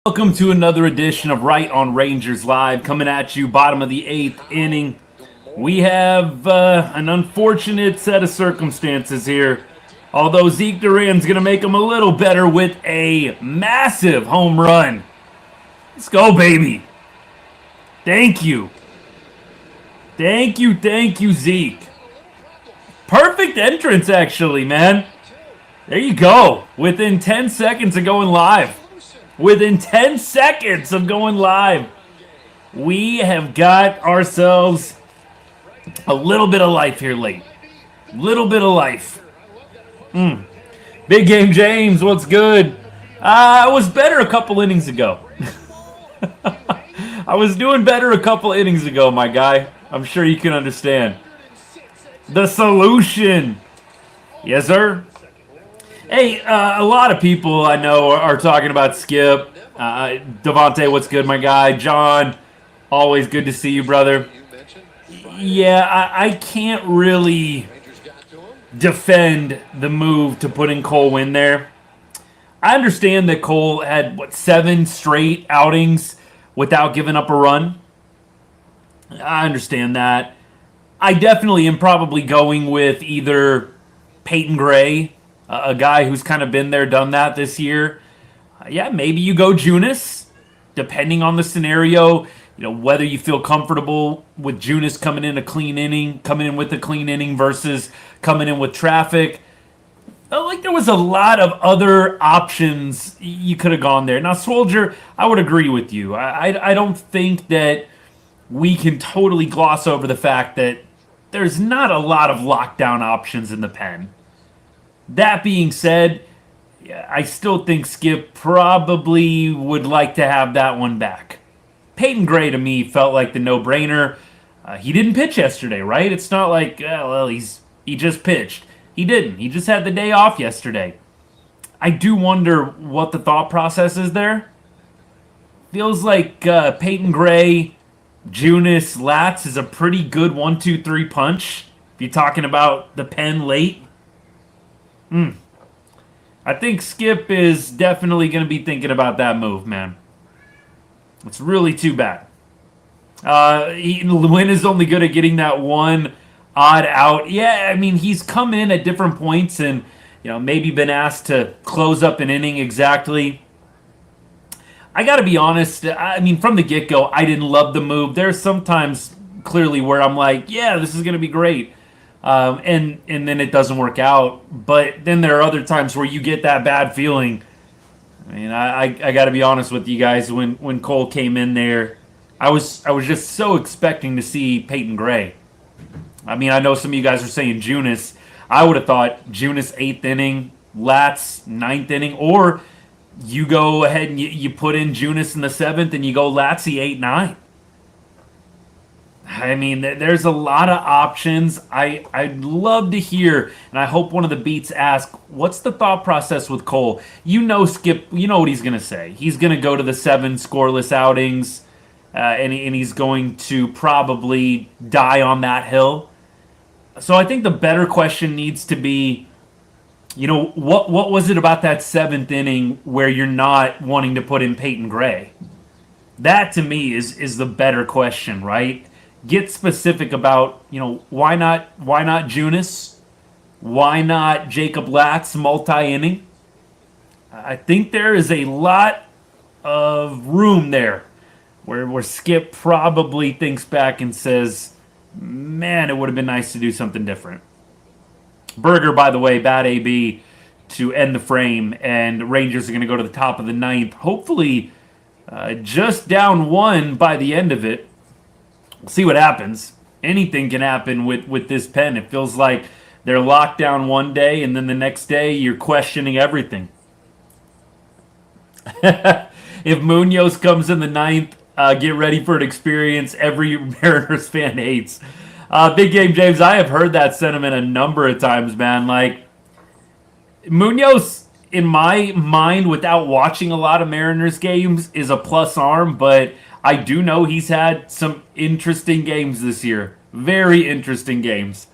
Welcome to another edition of Right on Rangers Live, coming at you bottom of the eighth inning. We have an unfortunate set of circumstances here. Although Zeke Duran's going to make them a little better with a massive home run. Let's go, baby. Thank you. Thank you, Zeke. Perfect entrance, actually, man. There you go. Within 10 seconds of going live. Within 10 seconds of going live, we have got ourselves a little bit of life here late. Little bit of life. Big Game James, what's good? I was better a couple innings ago. I was doing better a couple innings ago, my guy. I'm sure you can understand. The solution. Yes, sir. Hey, a lot of people I know are talking about Skip. Devontae, what's good, my guy? John, always good to see you, brother. Yeah, I can't really defend the move to putting Cole in there. I understand that Cole had, 7 straight outings without giving up a run. I understand that. I definitely am probably going with either Peyton Gray, a guy who's kind of been there, done that this year. Yeah, maybe you go Junis, depending on the scenario. Whether you feel comfortable with Junis coming in with a clean inning versus coming in with traffic. There was a lot of other options you could have gone there. Now, Soldier, I would agree with you. I don't think that we can totally gloss over the fact that there's not a lot of lockdown options in the pen. That being said, I still think Skip probably would like to have that one back. Peyton Gray, to me, felt like the no-brainer. He didn't pitch yesterday, right? It's not like, he just pitched. He didn't. He just had the day off yesterday. I do wonder what the thought process is there. Feels like Peyton Gray, Junis, Latz is a pretty good 1-2-3 punch. If you're talking about the pen late. I think Skip is definitely going to be thinking about that move, man. It's really too bad. Lynn is only good at getting that one odd out. Yeah, I mean, he's come in at different points and, maybe been asked to close up an inning exactly. I got to be honest. I mean, from the get-go, I didn't love the move. There's sometimes clearly where I'm like, yeah, this is going to be great. And then it doesn't work out. But then there are other times where you get that bad feeling. I mean, I got to be honest with you guys. When Cole came in there, I was just so expecting to see Peyton Gray. I mean, I know some of you guys are saying Junis. I would have thought Junis 8th inning, Latz 9th inning, or you go ahead and you put in Junis in the 7th and you go Latzy 8-9. I mean, there's a lot of options. I'd love to hear, and I hope one of the beats ask, what's the thought process with Cole? Skip, you know what he's going to say. He's going to go to the 7 scoreless outings, and he's going to probably die on that hill. So I think the better question needs to be, what was it about that 7th inning where you're not wanting to put in Peyton Gray? That, to me, is the better question, right? Get specific about, why not Junis? Why not Jacob Latz multi-inning? I think there is a lot of room there where Skip probably thinks back and says, man, it would have been nice to do something different. Berger, by the way, bad AB to end the frame, and Rangers are going to go to the top of the 9th. Hopefully, just down 1 by the end of it. We'll see what happens. Anything can happen with this pen. It feels like they're locked down one day, and then the next day you're questioning everything. If Munoz comes in the 9th, get ready for an experience every Mariners fan hates. Big Game James, I have heard that sentiment a number of times, man. Like, Munoz, in my mind, without watching a lot of Mariners games, is a plus arm, but I do know he's had some interesting games this year. Very interesting games.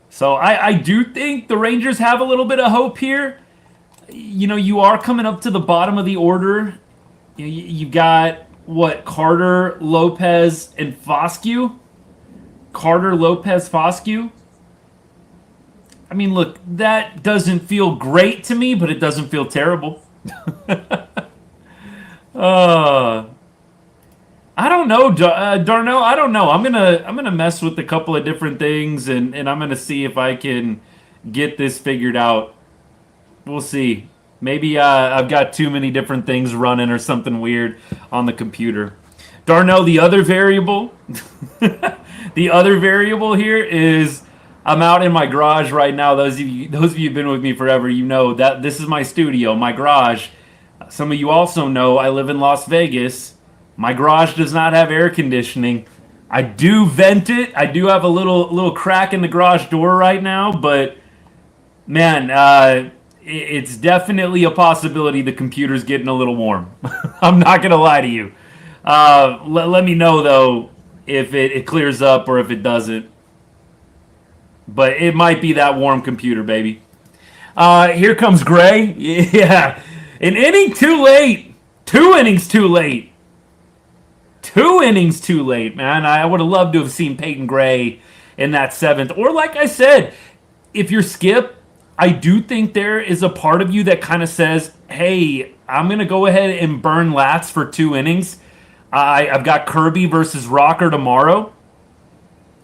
So I do think the Rangers have a little bit of hope here. You are coming up to the bottom of the order. You got, what, Carter, Lopez, and Foscue? Carter, Lopez, Foscue? I mean, look, that doesn't feel great to me, but it doesn't feel terrible. uh, I don't know, Darnell. I don't know. I'm gonna mess with a couple of different things, and I'm gonna see if I can get this figured out. We'll see. Maybe I've got too many different things running or something weird on the computer. Darnell, the other variable, the other variable here is I'm out in my garage right now. Those of you who've been with me forever, you know that this is my studio, my garage. Some of you also know I live in Las Vegas. My garage does not have air conditioning. I do vent it. I do have a little crack in the garage door right now, but man, it's definitely a possibility the computer's getting a little warm. I'm not gonna lie to you. Let me know though if it clears up or if it doesn't. But it might be that warm computer, baby. Here comes Gray. Yeah, an inning too late. 2 innings too late. 2 innings too late, man. I would have loved to have seen Peyton Gray in that 7th. Or like I said, if you're Skip, I do think there is a part of you that kind of says, hey, I'm going to go ahead and burn Lats for 2 innings. I've got Kirby versus Rocker tomorrow.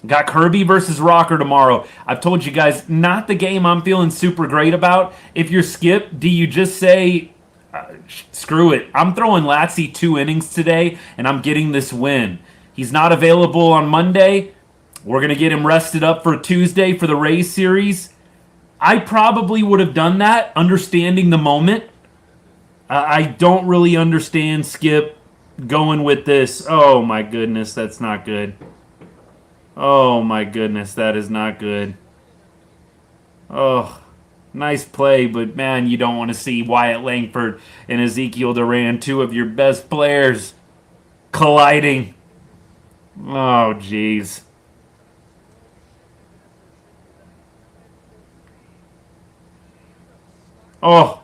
Got Kirby versus Rocker tomorrow. I've told you guys, not the game I'm feeling super great about. If you're Skip, do you just say, screw it, I'm throwing Latsy 2 innings today, and I'm getting this win. He's not available on Monday. We're going to get him rested up for Tuesday for the Rays series. I probably would have done that, understanding the moment. I don't really understand Skip going with this. Oh, my goodness, that's not good. Oh, my goodness, that is not good. Oh, nice play, but, man, you don't want to see Wyatt Langford and Ezequiel Duran, 2 of your best players, colliding. Oh, jeez. Oh,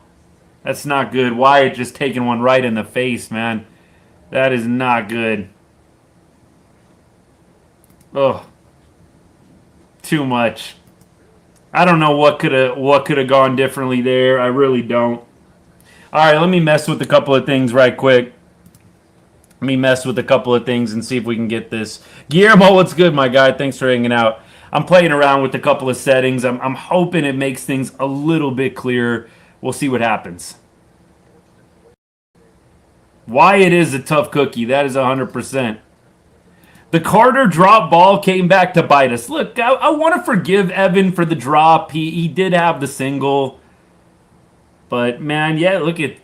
that's not good. Wyatt just taking one right in the face, man. That is not good. Oh, too much. I don't know what could have gone differently there. I really don't. All right, let me mess with a couple of things right quick. Let me mess with a couple of things and see if we can get this. Guillermo, what's good, my guy? Thanks for hanging out. I'm playing around with a couple of settings. I'm hoping it makes things a little bit clearer. We'll see what happens. Wyatt is a tough cookie. That is 100%. The Carter drop ball came back to bite us. Look, I want to forgive Evan for the drop. He did have the single. But, man, yeah, look at...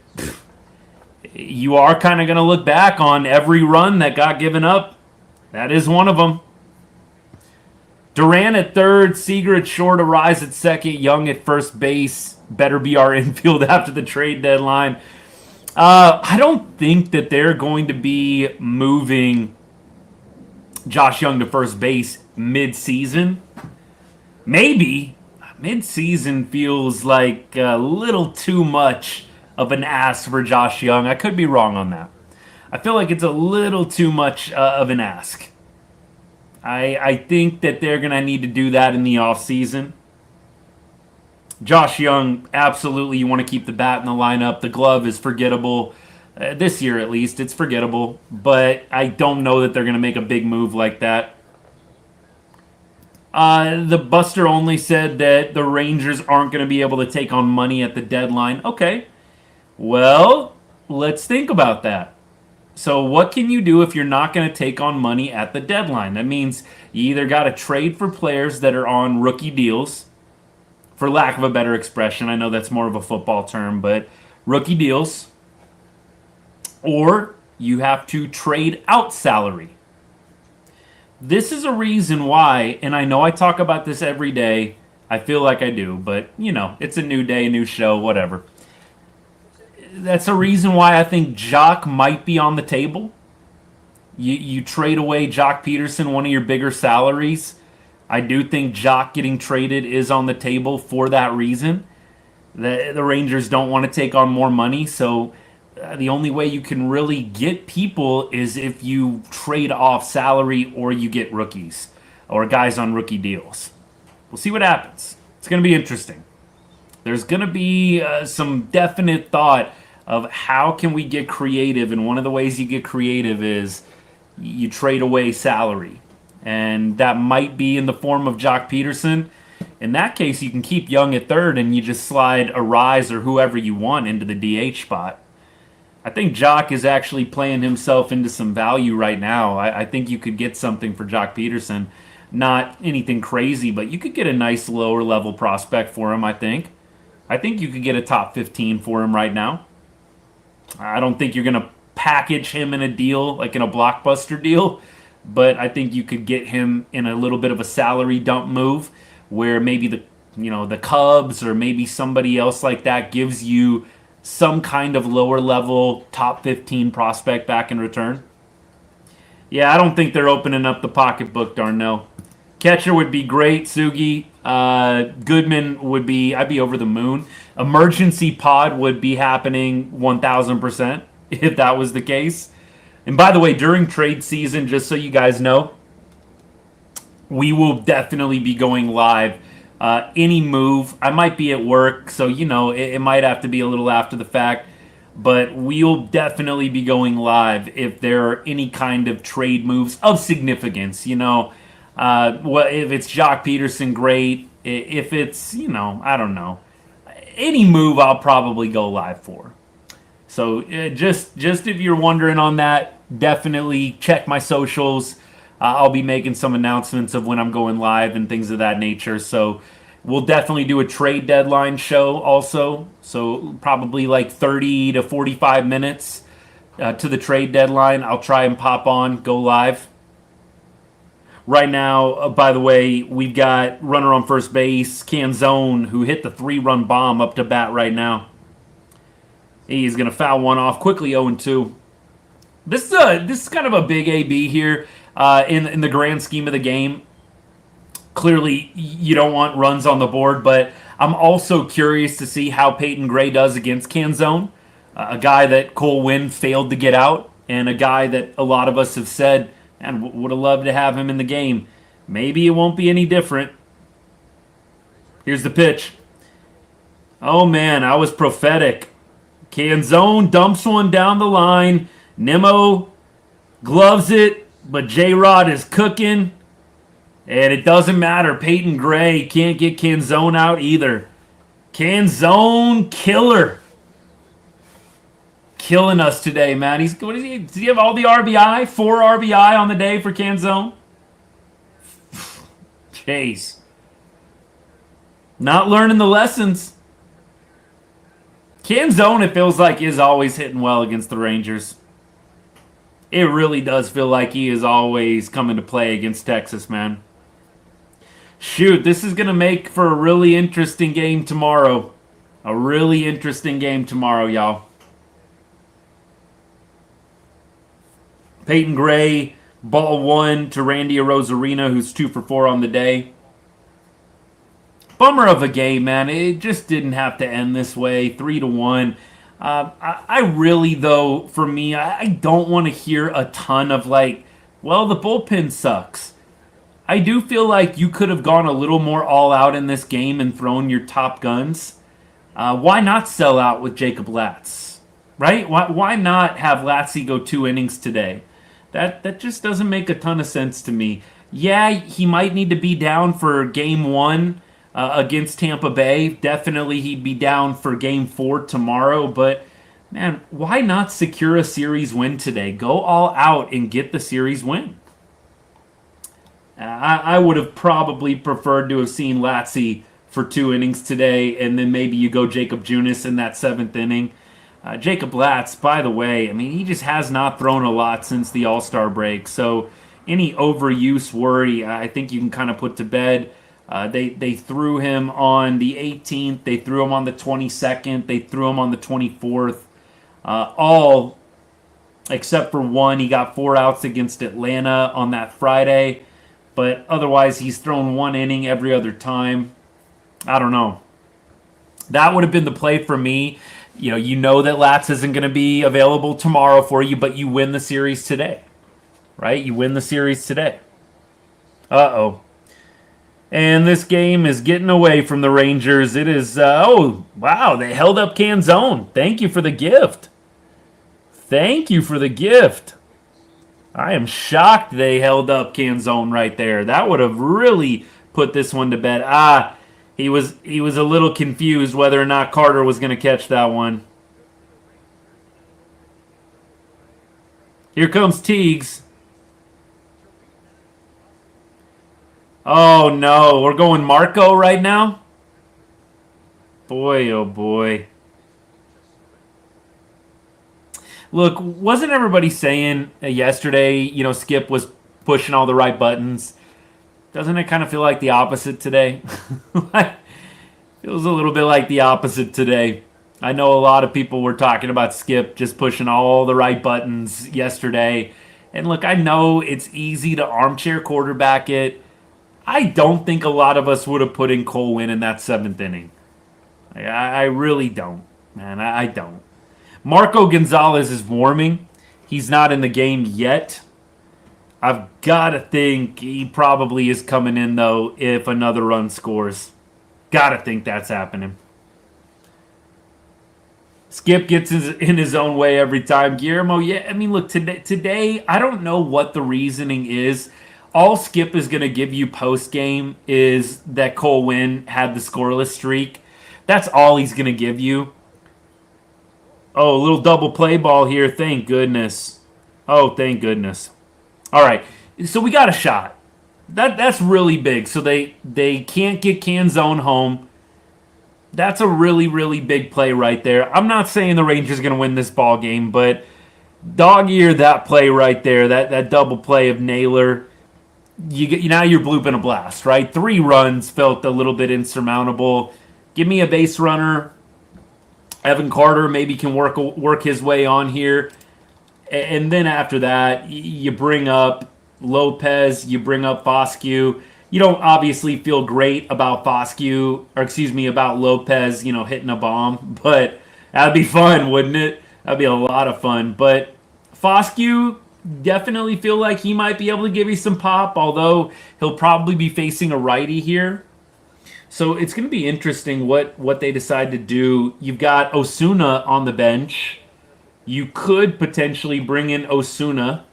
You are kind of going to look back on every run that got given up. That is one of them. Duran at third, Seager at short, Arise at second, Young at first base. Better be our infield after the trade deadline. I don't think that they're going to be moving Josh Young to first base mid-season. Maybe. Mid-season feels like a little too much of an ask for Josh Young. I could be wrong on that. I feel like it's a little too much of an ask. I think that they're going to need to do that in the offseason. Josh Young, absolutely, you want to keep the bat in the lineup. The glove is forgettable. This year, at least, it's forgettable. But I don't know that they're going to make a big move like that. The Buster only said that the Rangers aren't going to be able to take on money at the deadline. Okay. Well, let's think about that. So what can you do if you're not going to take on money at the deadline? That means you either got to trade for players that are on rookie deals, for lack of a better expression. I know that's more of a football term, but rookie deals. Or you have to trade out salary. This is a reason why, and I know I talk about this every day. I feel like I do, but, you know, it's a new day, a new show, whatever. That's a reason why I think Joc might be on the table. You trade away Joc Pederson, one of your bigger salaries. I do think Joc getting traded is on the table for that reason. The Rangers don't want to take on more money, so the only way you can really get people is if you trade off salary or you get rookies or guys on rookie deals. We'll see what happens. It's going to be interesting. There's going to be some definite thought of how can we get creative, and one of the ways you get creative is you trade away salary. And that might be in the form of Joc Pederson. In that case, you can keep Young at third and you just slide a Rise or whoever you want into the DH spot. I think Joc is actually playing himself into some value right now. I think you could get something for Joc Pederson. Not anything crazy, but you could get a nice lower level prospect for him, I think. I think you could get a top 15 for him right now. I don't think you're going to package him in a deal, like in a blockbuster deal, but I think you could get him in a little bit of a salary dump move where maybe the Cubs or maybe somebody else like that gives you some kind of lower level top 15 prospect back in return. Yeah, I don't think they're opening up the pocketbook, Darnell. Catcher would be great, Sugi. Goodman would be, I'd be over the moon. Emergency pod would be happening 1,000% if that was the case. And by the way, during trade season, just so you guys know, we will definitely be going live. Any move, I might be at work, so it might have to be a little after the fact, but we'll definitely be going live if there are any kind of trade moves of significance. If it's Joc Pederson, great. If it's, I don't know, any move, I'll probably go live for. So just if you're wondering on that, definitely check my socials. I'll be making some announcements of when I'm going live and things of that nature. So we'll definitely do a trade deadline show also. So probably like 30 to 45 minutes to the trade deadline. I'll try and pop on, go live. Right now, by the way, we've got runner on first base, Canzone, who hit the 3-run bomb up to bat right now. He's going to foul one off quickly, 0-2. This is kind of a big AB here in the grand scheme of the game. Clearly, you don't want runs on the board, but I'm also curious to see how Peyton Gray does against Canzone, a guy that Cole Winn failed to get out, and a guy that a lot of us have said, and would have loved to have him in the game. Maybe it won't be any different. Here's the pitch. Oh, man, I was prophetic. Canzone dumps one down the line. Nimmo gloves it, but J-Rod is cooking. And it doesn't matter. Peyton Gray can't get Canzone out either. Canzone killer. Killing us today, man. What is he? Does he have all the RBI? 4 RBI on the day for Canzone? Jeez. Not learning the lessons. Canzone, it feels like, is always hitting well against the Rangers. It really does feel like he is always coming to play against Texas, man. Shoot, this is going to make for a really interesting game tomorrow. A really interesting game tomorrow, y'all. Peyton Gray, ball 1 to Randy Arozarena, who's 2 for 4 on the day. Bummer of a game, man. It just didn't have to end this way. 3-1. I really, though, for me, I don't want to hear a ton of the bullpen sucks. I do feel like you could have gone a little more all out in this game and thrown your top guns. Why not sell out with Jacob Latz? Right? Why not have Latzy go 2 innings today? That just doesn't make a ton of sense to me. Yeah, he might need to be down for game 1 against Tampa Bay. Definitely he'd be down for game 4 tomorrow. But, man, why not secure a series win today? Go all out and get the series win. I would have probably preferred to have seen Latzy for 2 innings today, and then maybe you go Jacob Junis in that 7th inning. Jacob Latz, by the way, I mean, he just has not thrown a lot since the All-Star break. So any overuse worry, I think you can kind of put to bed. They threw him on the 18th. They threw him on the 22nd. They threw him on the 24th. All except for one. He got 4 outs against Atlanta on that Friday. But otherwise, he's thrown 1 inning every other time. I don't know. That would have been the play for me. You know that Lats isn't going to be available tomorrow for you, but you win the series today, right? You win the series today. Uh-oh. And this game is getting away from the Rangers. It is, oh, wow, they held up Canzone. Thank you for the gift. Thank you for the gift. I am shocked they held up Canzone right there. That would have really put this one to bed. He was a little confused whether or not Carter was going to catch that one. Here comes Teagues. Oh no, we're going Marco right now? Boy, oh boy. Look, wasn't everybody saying yesterday, Skip was pushing all the right buttons? Doesn't it kind of feel like the opposite today? Feels a little bit like the opposite today. I know a lot of people were talking about Skip just pushing all the right buttons yesterday. And look, I know it's easy to armchair quarterback it. I don't think a lot of us would have put in Cole Winn in that 7th inning. I really don't, man. I don't. Marco Gonzalez is warming. He's not in the game yet. I've got to think he probably is coming in, though, if another run scores. Got to think that's happening. Skip gets in his own way every time. Guillermo, yeah, I mean, look, today, I don't know what the reasoning is. All Skip is going to give you post-game is that Cole Winn had the scoreless streak. That's all he's going to give you. Oh, a little double play ball here. Thank goodness. Oh, thank goodness. All right, so we got a shot. That's really big. So they can't get Canzone home. That's a really, really big play right there. I'm not saying the Rangers are going to win this ball game, but dog-ear that play right there, that double play of Naylor. Now you're blooping a blast, right? 3 runs felt a little bit insurmountable. Give me a base runner. Evan Carter maybe can work his way on here. And then after that, you bring up Lopez, you bring up Foscue. You don't obviously feel great about about Lopez, hitting a bomb. But that'd be fun, wouldn't it? That'd be a lot of fun. But Foscue, definitely feel like he might be able to give you some pop, although he'll probably be facing a righty here. So it's going to be interesting what they decide to do. You've got Osuna on the bench. You could potentially bring in Osuna.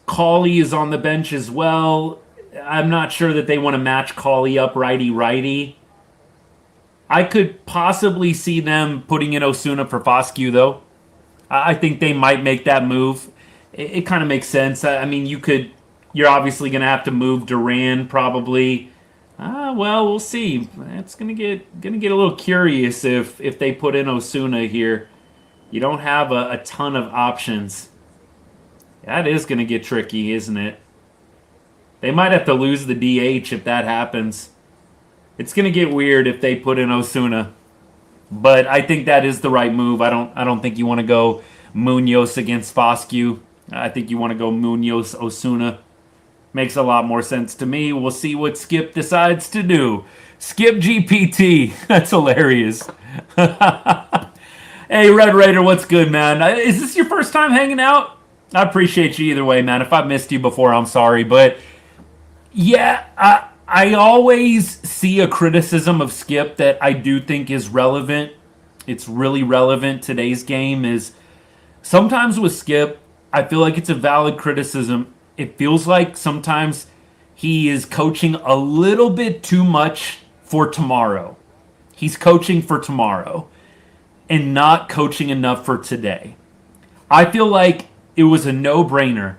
Cawley is on the bench as well. I'm not sure that they want to match Cawley up righty-righty. I could possibly see them putting in Osuna for Foscue, though. I think they might make that move. It kind of makes sense. I mean, you're obviously going to have to move Duran probably. Well, we'll see. It's gonna get a little curious if they put in Osuna here. You don't have a ton of options. That is gonna get tricky, isn't it? They might have to lose the DH if that happens. It's gonna get weird if they put in Osuna. But I think that is the right move. I don't think you want to go Munoz against Foscue. I think you want to go Munoz Osuna. Makes a lot more sense to me. We'll see what Skip decides to do. Skip GPT. That's hilarious. Hey, Red Raider, what's good, man? Is this your first time hanging out? I appreciate you either way, man. If I missed you before, I'm sorry. But, yeah, I always see a criticism of Skip that I do think is relevant. It's really relevant. Today's game is sometimes with Skip, I feel like it's a valid criticism. It feels like sometimes he is coaching a little bit too much for tomorrow. He's coaching for tomorrow and not coaching enough for today. I feel like it was a no-brainer.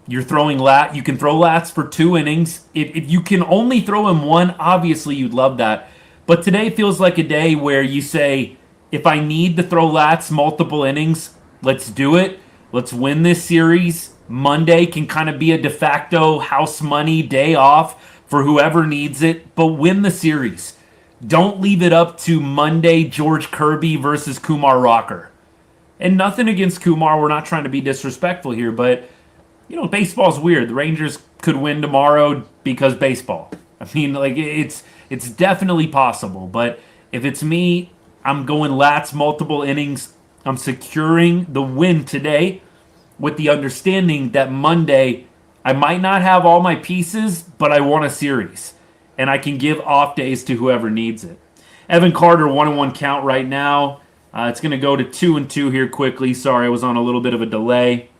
You're throwing you can throw Lats for 2 innings. If you can only throw him 1, obviously you'd love that. But today feels like a day where you say, if I need to throw Lats multiple innings, let's do it. Let's win this series. Monday can kind of be a de facto house money day off for whoever needs it, but win the series. Don't leave it up to Monday George Kirby versus Kumar Rocker. And nothing against Kumar. We're not trying to be disrespectful here, but, baseball's weird. The Rangers could win tomorrow because baseball. I mean, like, it's definitely possible, but if it's me, I'm going Lats multiple innings. I'm securing the win today with the understanding that Monday I might not have all my pieces, but I want a series. And I can give off days to whoever needs it. Evan Carter, 1-1 count right now. It's going to go to 2-2 here quickly. Sorry, I was on a little bit of a delay.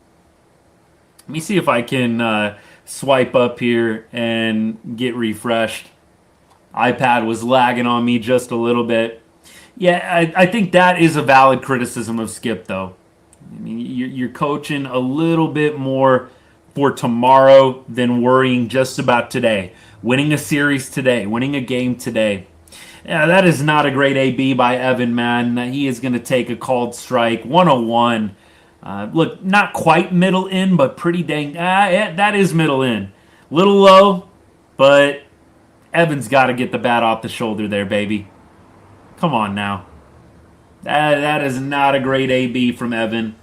Let me see if I can swipe up here and get refreshed. iPad was lagging on me just a little bit. Yeah, I think that is a valid criticism of Skip, though. I mean, you're coaching a little bit more for tomorrow than worrying just about today. Winning a series today, winning a game today. Yeah, that is not a great AB by Evan, man. He is going to take a called strike, 101. Look, not quite middle in, but pretty dang. Yeah, that is middle in. Little low, but Evan's got to get the bat off the shoulder there, baby. Come on now. That is not a great AB from Evan.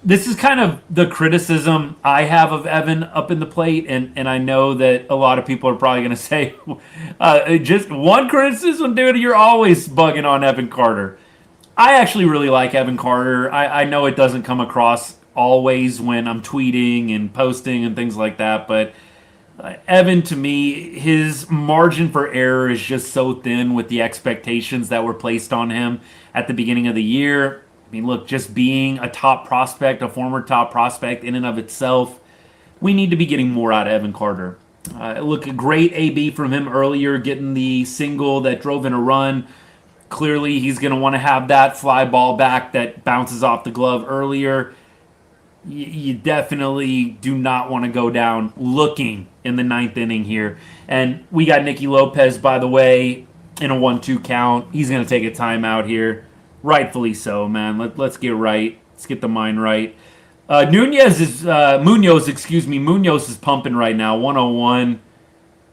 This is kind of the criticism I have of Evan up in the plate, and I know that a lot of people are probably going to say, just one criticism, dude, you're always bugging on Evan Carter. I actually really like Evan Carter. I know it doesn't come across always when I'm tweeting and posting and things like that, but Evan, to me, his margin for error is just so thin with the expectations that were placed on him at the beginning of the year. I mean, look, just being a top prospect, a former top prospect in and of itself, we need to be getting more out of Evan Carter. Look, a great AB from him earlier, getting the single that drove in a run. Clearly, he's going to want to have that fly ball back that bounces off the glove earlier. You definitely do not want to go down looking in the ninth inning here. And we got Nicky Lopez, by the way, in a 1-2 count. He's going to take a timeout here. Rightfully so, man. Let's get right. Let's get the mind right. Munoz is pumping right now. 101,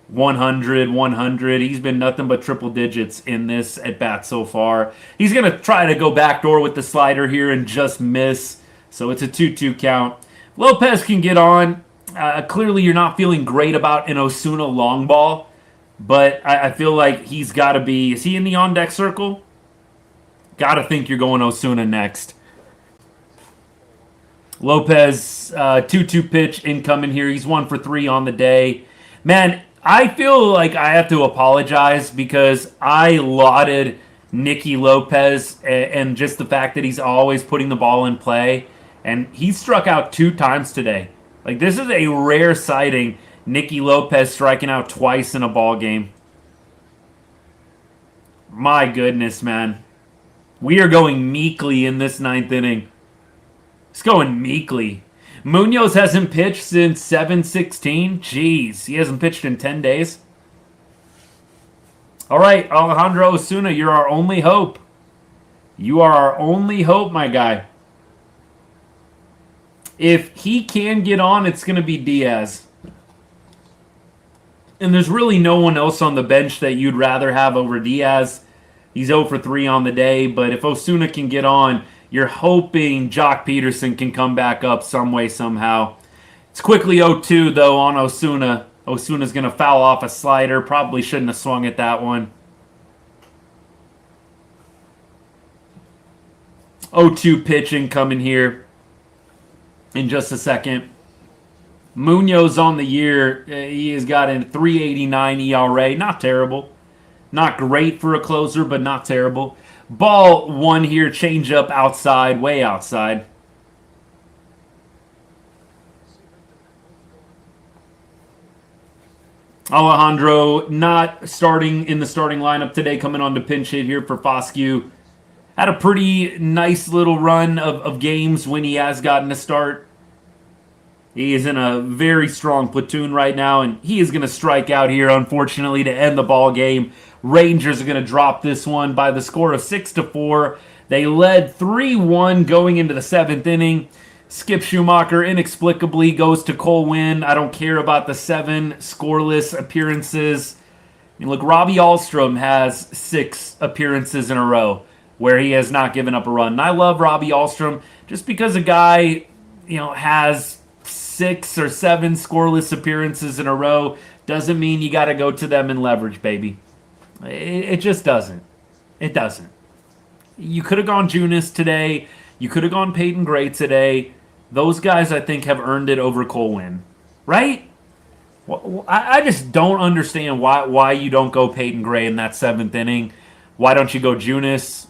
100, 100. He's been nothing but triple digits in this at bat so far. He's going to try to go backdoor with the slider here and just miss. So it's a 2-2 count. Lopez can get on. Clearly, you're not feeling great about an Osuna long ball, but I feel like he's got to be. Is he in the on deck circle? Got to think you're going Osuna next. Lopez, 2-2 pitch incoming here. He's 1 for 3 on the day. Man, I feel like I have to apologize because I lauded Nicky Lopez and just the fact that he's always putting the ball in play. And he struck out 2 times today. Like, this is a rare sighting. Nicky Lopez striking out twice in a ball game. My goodness, man. We are going meekly in this ninth inning. It's going meekly. Munoz hasn't pitched since 7/16. Jeez, he hasn't pitched in 10 days. All right, Alejandro Osuna, you're our only hope. You are our only hope, my guy. If he can get on, it's going to be Diaz. And there's really no one else on the bench that you'd rather have over Diaz. He's 0 for 3 on the day, but if Osuna can get on, you're hoping Joc Pederson can come back up some way, somehow. It's quickly 0-2, though, on Osuna. Osuna's going to foul off a slider. Probably shouldn't have swung at that one. 0-2 pitching coming here in just a second. Munoz on the year, he has got a 3.89 ERA. Not terrible. Not great for a closer, but not terrible. Ball 1 here, change up outside, way outside. Alejandro not starting in the starting lineup today, coming on to pinch hit here for Foscue. Had a pretty nice little run of games when he has gotten a start. He is in a very strong platoon right now, and he is going to strike out here, unfortunately, to end the ball game. Rangers are going to drop this one by the score of 6-4. They led 3-1 going into the 7th inning. Skip Schumacher inexplicably goes to Cole Winn. I don't care about the 7 scoreless appearances. I mean, look, Robby Ahlstrom has 6 appearances in a row where he has not given up a run. And I love Robby Ahlstrom just because a guy, has 6 or 7 scoreless appearances in a row doesn't mean you got to go to them and leverage, baby. It just doesn't. It doesn't. You could have gone Junis today. You could have gone Peyton Gray today. Those guys, I think, have earned it over Cole Winn. Right? I just don't understand why you don't go Peyton Gray in that 7th inning. Why don't you go Junis?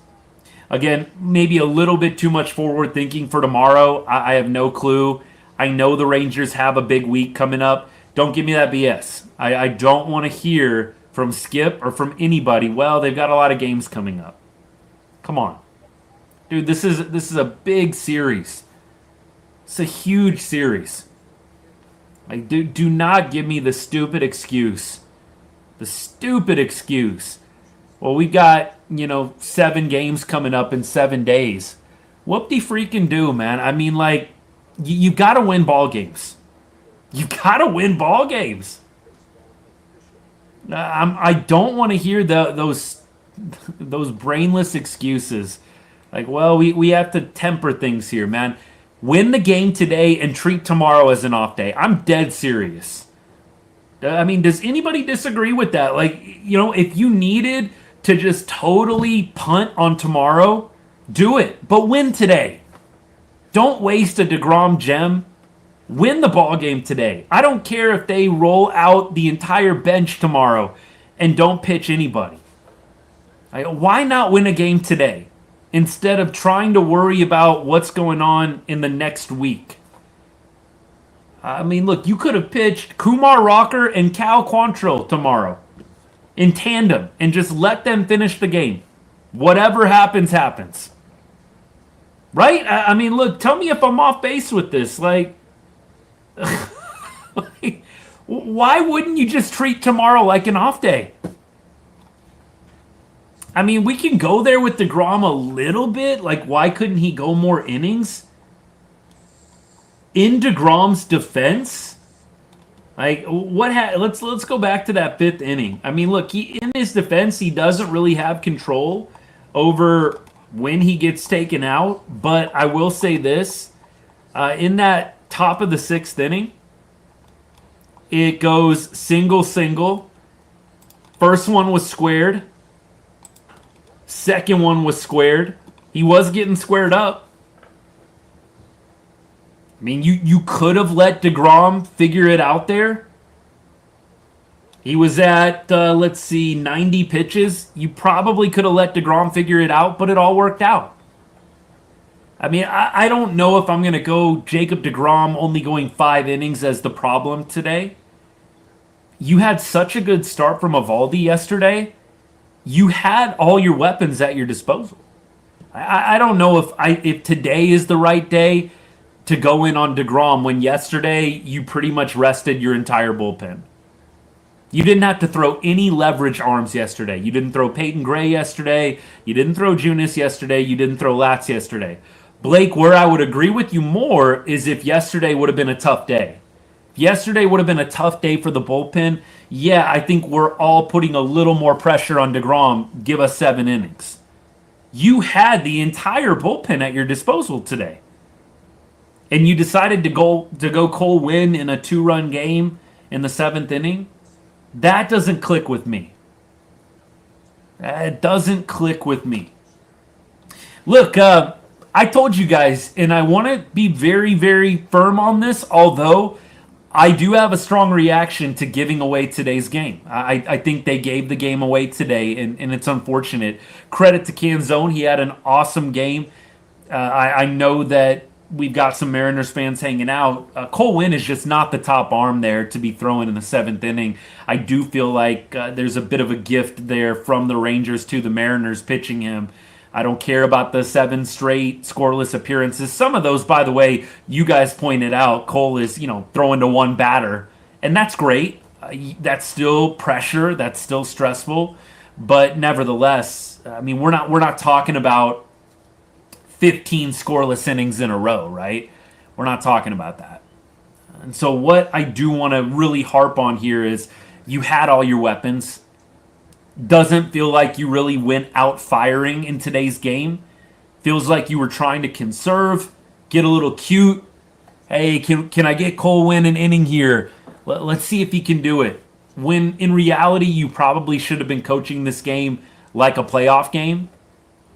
Again, maybe a little bit too much forward thinking for tomorrow. I have no clue. I know the Rangers have a big week coming up. Don't give me that BS. I don't want to hear from Skip or from anybody, well, they've got a lot of games coming up. Come on. Dude, this is a big series. It's a huge series. Like, do not give me the stupid excuse. The stupid excuse. Well, we got, 7 games coming up in 7 days. Whoop-de-freaking do, man. I mean, like, you got to win ball games. You got to win ball games. I don't want to hear those brainless excuses. Like, well, we have to temper things here, man. Win the game today and treat tomorrow as an off day. I'm dead serious. I mean, does anybody disagree with that? Like, if you needed to just totally punt on tomorrow, do it. But win today. Don't waste a deGrom gem. Win the ball game today. I don't care if they roll out the entire bench tomorrow and don't pitch anybody. Why not win a game today instead of trying to worry about what's going on in the next week? I mean, look, you could have pitched Kumar Rocker and Cal Quantrill tomorrow in tandem and just let them finish the game. Whatever happens, happens. Right? I mean, look, tell me if I'm off base with this. Like, why wouldn't you just treat tomorrow like an off day? I mean, we can go there with deGrom a little bit. Like, why couldn't he go more innings? In deGrom's defense, like, let's go back to that 5th inning. I mean, look, in his defense, he doesn't really have control over when he gets taken out. But I will say this, in that top of the 6th inning, it goes single. First one was squared. Second one was squared. He was getting squared up. I mean, you could have let deGrom figure it out there. He was at, 90 pitches. You probably could have let deGrom figure it out, but it all worked out. I mean, I don't know if I'm going to go Jacob deGrom only going 5 innings as the problem today. You had such a good start from Eovaldi yesterday. You had all your weapons at your disposal. I don't know if today is the right day to go in on deGrom when yesterday you pretty much rested your entire bullpen. You didn't have to throw any leverage arms yesterday. You didn't throw Peyton Gray yesterday. You didn't throw Junis yesterday. You didn't throw Latz yesterday. Blake, where I would agree with you more is if yesterday would have been a tough day. If yesterday would have been a tough day for the bullpen, yeah, I think we're all putting a little more pressure on deGrom. Give us 7 innings. You had the entire bullpen at your disposal today. And you decided to go Cole Winn in a 2-run game in the 7th inning. That doesn't click with me. It doesn't click with me. Look, I told you guys, and I want to be very, very firm on this, although I do have a strong reaction to giving away today's game. I think they gave the game away today, and it's unfortunate. Credit to Canzone. He had an awesome game. I know that we've got some Mariners fans hanging out. Cole Winn is just not the top arm there to be throwing in the 7th inning. I do feel like there's a bit of a gift there from the Rangers to the Mariners pitching him. I don't care about the 7 straight scoreless appearances. Some of those, by the way, you guys pointed out, Cole is, throwing to 1 batter. And that's great. That's still pressure. That's still stressful. But nevertheless, I mean, we're not talking about 15 scoreless innings in a row, right? We're not talking about that. And so what I do want to really harp on here is you had all your weapons. Doesn't feel like you really went out firing in today's game. Feels like you were trying to conserve, get a little cute. Hey, can I get Cole Winn an inning here? Let's see if he can do it. When in reality, you probably should have been coaching this game like a playoff game.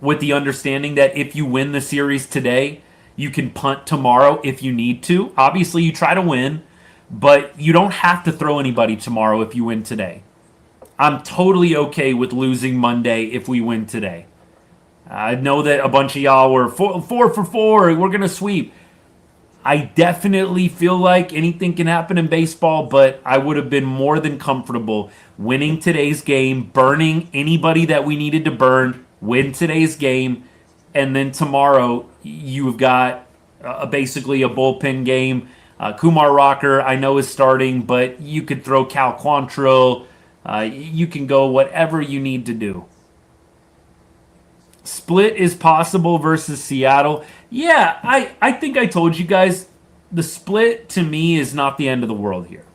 with the understanding that if you win the series today, you can punt tomorrow if you need to. Obviously, you try to win, but you don't have to throw anybody tomorrow if you win today. I'm totally okay with losing Monday if we win today. I know that a bunch of y'all were 4 for 4, we're going to sweep. I definitely feel like anything can happen in baseball, but I would have been more than comfortable winning today's game, burning anybody that we needed to burn, win today's game, and then tomorrow you've got basically a bullpen game. Kumar Rocker, I know, is starting, but you could throw Cal Quantrill. You can go whatever you need to do. Split is possible versus Seattle. Yeah, I think I told you guys the split to me is not the end of the world here.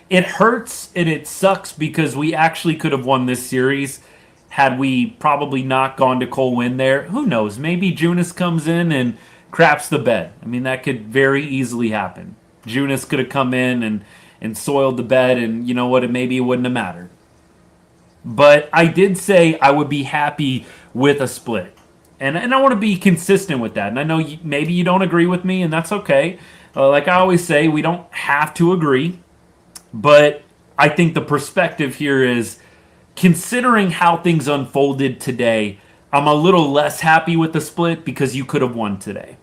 It hurts and it sucks because we actually could have won this series had we probably not gone to Cole Winn there. Who knows? Maybe Junis comes in and craps the bed. I mean, that could very easily happen. Junis could have come in and soiled the bed, and you know what? Maybe it wouldn't have mattered. But I did say I would be happy with a split. And I want to be consistent with that. And I know maybe you don't agree with me, and that's okay. Like I always say, we don't have to agree. But I think the perspective here is, considering how things unfolded today, I'm a little less happy with the split because you could have won today.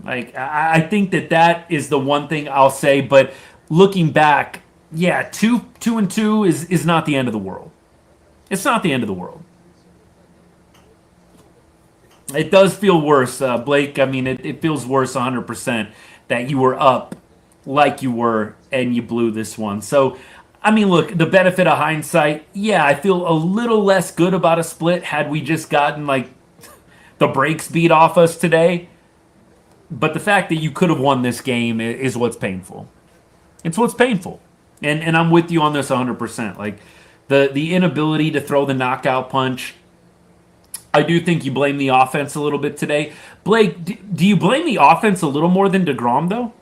Like, I think that is the one thing I'll say. But looking back, yeah, 2-2 is not the end of the world. It's not the end of the world. It does feel worse, Blake. I mean, it feels worse 100% that you were up like you were and you blew this one. So, I mean, look, the benefit of hindsight, yeah, I feel a little less good about a split had we just gotten, like, the brakes beat off us today. But the fact that you could have won this game is what's painful. It's what's painful. And I'm with you on this 100%. Like, the inability to throw the knockout punch, I do think you blame the offense a little bit today. Blake, do you blame the offense a little more than deGrom, though?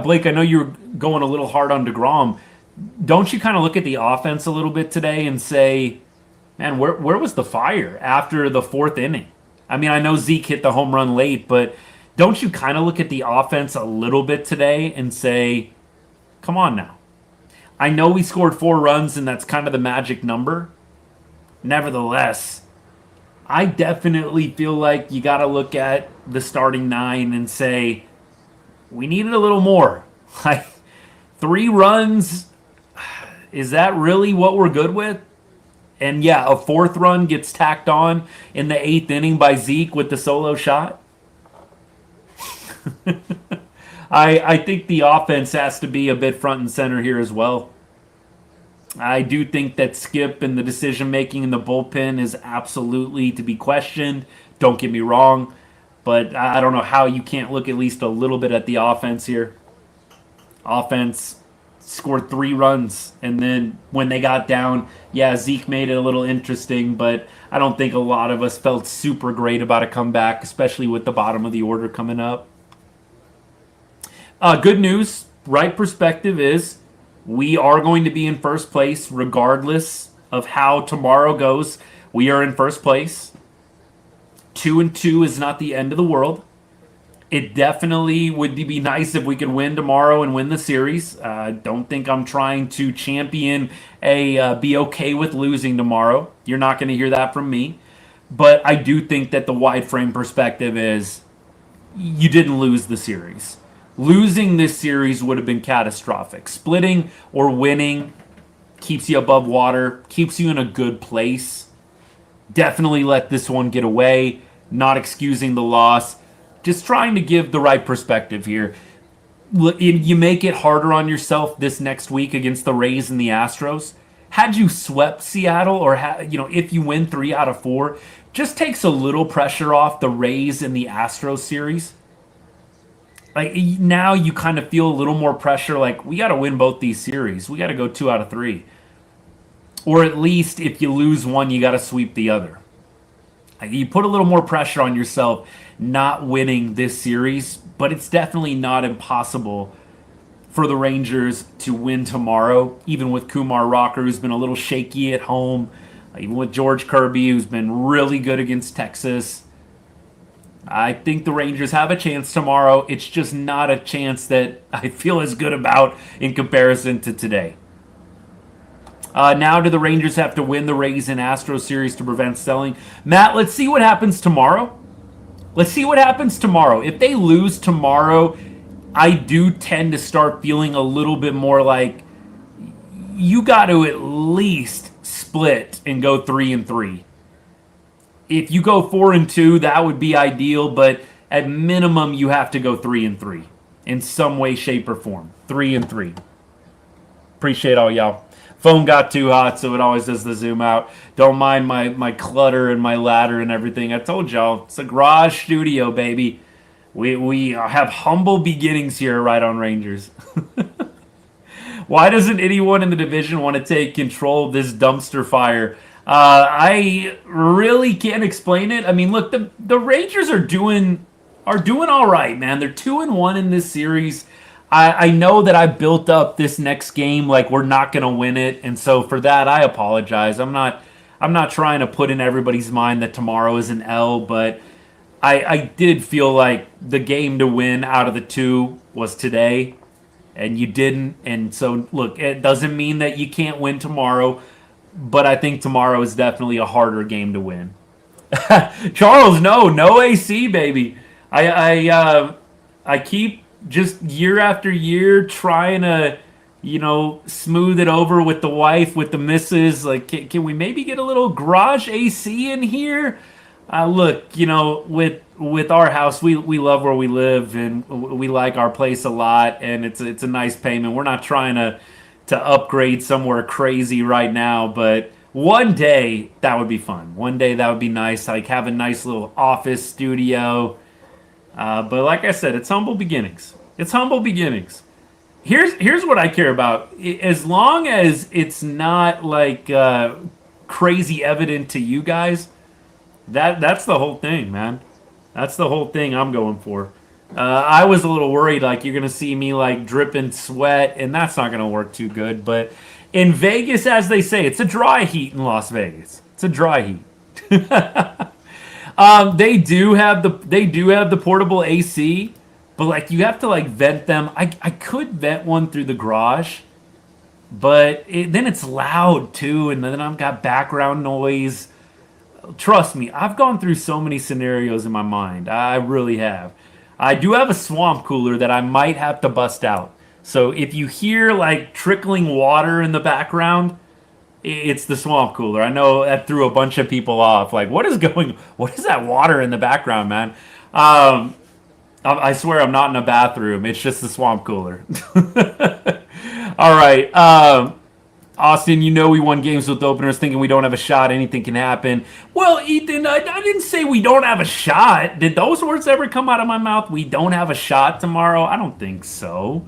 Blake, I know you're going a little hard on deGrom. Don't you kind of look at the offense a little bit today and say, man, where was the fire after the fourth inning? I mean, I know Zeke hit the home run late, but don't you kind of look at the offense a little bit today and say, come on now. I know we scored 4 runs, and that's kind of the magic number. Nevertheless, I definitely feel like you got to look at the starting 9 and say, we needed a little more. Like, 3 runs, is that really what we're good with? And yeah, a 4th run gets tacked on in the 8th inning by Zeke with the solo shot. I think the offense has to be a bit front and center here as well. I do think that Skip and the decision-making in the bullpen is absolutely to be questioned. Don't get me wrong. But I don't know how you can't look at least a little bit at the offense here. Offense scored 3 runs. And then when they got down, yeah, Zeke made it a little interesting. But I don't think a lot of us felt super great about a comeback, especially with the bottom of the order coming up. Good news, right perspective is we are going to be in first place regardless of how tomorrow goes. We are in first place. 2-2 is not the end of the world. It definitely would be nice if we could win tomorrow and win the series. Don't think I'm trying to champion be okay with losing tomorrow. You're not going to hear that from me. But I do think that the wide frame perspective is you didn't lose the series. Losing this series would have been catastrophic. Splitting or winning keeps you above water, keeps you in a good place. Definitely let this one get away, not excusing the loss. Just trying to give the right perspective here. You make it harder on yourself this next week against the Rays and the Astros. Had you swept Seattle, or if you win 3 out of 4, just takes a little pressure off the Rays and the Astros series. Like, now you kind of feel a little more pressure, like, we got to win both these series. We got to go 2 out of 3. Or at least, if you lose one, you got to sweep the other. Like, you put a little more pressure on yourself not winning this series, but it's definitely not impossible for the Rangers to win tomorrow, even with Kumar Rocker, who's been a little shaky at home. even with George Kirby, who's been really good against Texas. I think the Rangers have a chance tomorrow. It's just not a chance that I feel as good about in comparison to today. Now do the Rangers have to win the Rays and Astros series to prevent selling? Matt, let's see what happens tomorrow. Let's see what happens tomorrow. If they lose tomorrow, I do tend to start feeling a little bit more like you got to at least split and go 3-3. If you go 4-2, that would be ideal, but at minimum, you have to go 3-3 in some way, shape, or form. 3-3. Appreciate all y'all. Phone got too hot, so it always does the zoom out. Don't mind my clutter and my ladder and everything. I told y'all, it's a garage studio, baby. We have humble beginnings here right on Rangers. Why doesn't anyone in the division want to take control of this dumpster fire? I really can't explain it. I mean, look, the Rangers are doing all right, man. They're 2-1 in this series. I know that I built up this next game like we're not going to win it, and so for that I apologize. I'm not trying to put in everybody's mind that tomorrow is an L, but I did feel like the game to win out of the two was today, and you didn't. And so look, it doesn't mean that you can't win tomorrow, but I think tomorrow is definitely a harder game to win. Charles, no AC, baby. I keep just year after year trying to, smooth it over with the wife, with the missus. Like, can we maybe get a little garage AC in here? Look, with our house, we love where we live, and we like our place a lot, and it's a nice payment. We're not trying to upgrade somewhere crazy right now, but one day that would be fun. One day that would be nice, like have a nice little office studio. But like I said, it's humble beginnings. It's humble beginnings. Here's what I care about. As long as it's not like crazy evident to you guys, that's the whole thing, man. That's the whole thing I'm going for. I was a little worried, like you're gonna see me like dripping sweat, and that's not gonna work too good. But in Vegas, as they say, it's a dry heat in Las Vegas. It's a dry heat. They do have the portable AC, but like you have to like vent them. I could vent one through the garage, but then it's loud too, and then I've got background noise. Trust me, I've gone through so many scenarios in my mind. I really have. I do have a swamp cooler that I might have to bust out. So if you hear like trickling water in the background, it's the swamp cooler. I know that threw a bunch of people off. Like, what is that water in the background, man? I swear I'm not in a bathroom. It's just the swamp cooler. All right. Austin, we won games with openers thinking we don't have a shot. Anything can happen. Well, Ethan, I didn't say we don't have a shot. Did those words ever come out of my mouth? We don't have a shot tomorrow? I don't think so.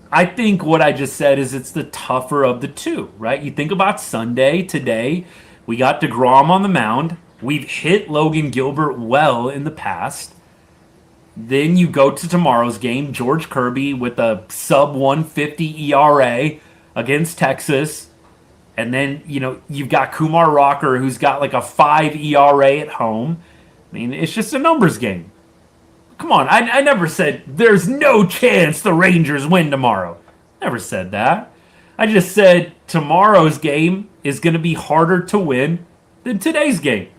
I think what I just said is it's the tougher of the two, right? You think about Sunday, today, we got deGrom on the mound. We've hit Logan Gilbert well in the past. Then you go to tomorrow's game, George Kirby with a sub 150 ERA against Texas. And then, you've got Kumar Rocker, who's got like a 5 ERA at home. I mean, it's just a numbers game. Come on, I never said there's no chance the Rangers win tomorrow. Never said that. I just said tomorrow's game is going to be harder to win than today's game.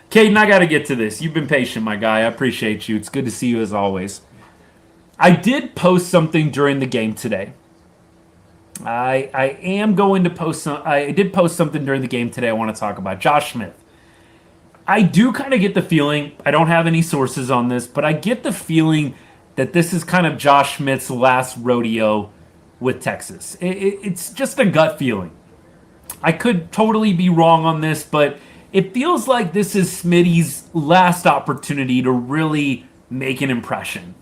Caden, I got to get to this. You've been patient, my guy. I appreciate you. It's good to see you as always. I did post something during the game today. I am going to post some. I did post something during the game today I want to talk about. Josh Smith. I do kind of get the feeling, I don't have any sources on this, but I get the feeling that this is kind of Josh Smith's last rodeo with Texas. It's just a gut feeling. I could totally be wrong on this, but it feels like this is Smitty's last opportunity to really make an impression.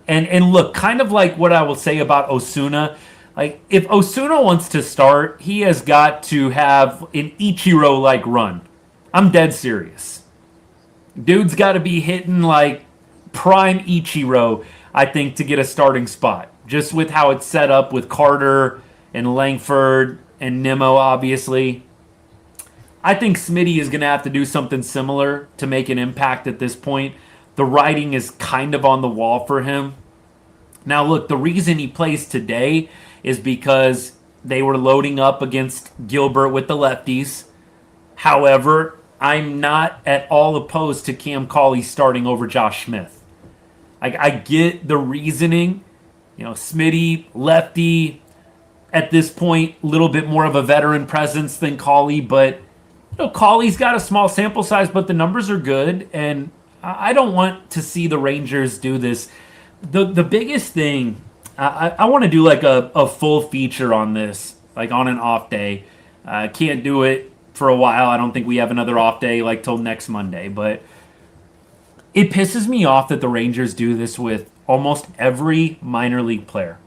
And look, kind of like what I will say about Osuna, like if Osuna wants to start, he has got to have an Ichiro-like run. I'm dead serious. Dude's got to be hitting like prime Ichiro, I think, to get a starting spot. Just with how it's set up with Carter and Langford and Nimmo, obviously. I think Smitty is going to have to do something similar to make an impact at this point. The writing is kind of on the wall for him. Now, look, the reason he plays today is because they were loading up against Gilbert with the lefties. However, I'm not at all opposed to Cam Cauley starting over Josh Smith. I get the reasoning. Smitty, lefty, at this point, a little bit more of a veteran presence than Cauley, but Cauley's got a small sample size, but the numbers are good, and I don't want to see the Rangers do this. The biggest thing, I want to do like a full feature on this, like on an off day. Can't do it for a while. I don't think we have another off day like till next Monday, but it pisses me off that the Rangers do this with almost every minor league player.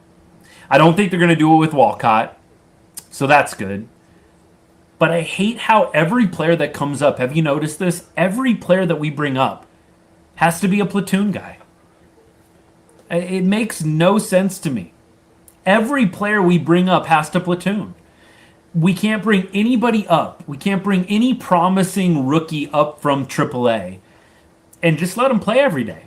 I don't think they're going to do it with Walcott, so that's good. But I hate how every player that comes up, have you noticed this? Every player that we bring up has to be a platoon guy. It makes no sense to me. Every player we bring up has to platoon. We can't bring anybody up. We can't bring any promising rookie up from AAA and just let him play every day.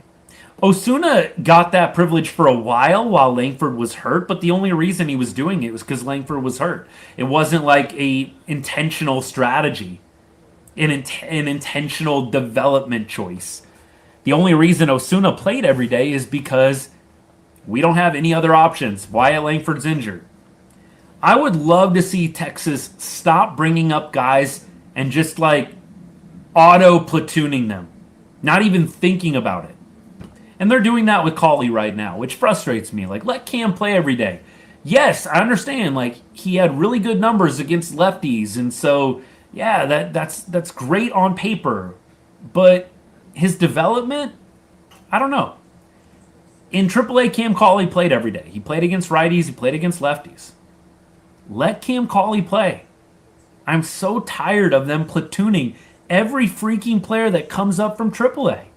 Osuna got that privilege for a while Langford was hurt, but the only reason he was doing it was because Langford was hurt. It wasn't like a intentional strategy, an intentional development choice. The only reason Osuna played every day is because we don't have any other options. Wyatt Langford's injured. I would love to see Texas stop bringing up guys and just like auto platooning them, not even thinking about it. And they're doing that with Cauley right now, which frustrates me. Like, let Cam play every day. Yes, I understand. Like, he had really good numbers against lefties, and so yeah, that's great on paper. But his development, I don't know. In AAA, Cam Cauley played every day. He played against righties. He played against lefties. Let Cam Cauley play. I'm so tired of them platooning every freaking player that comes up from AAA.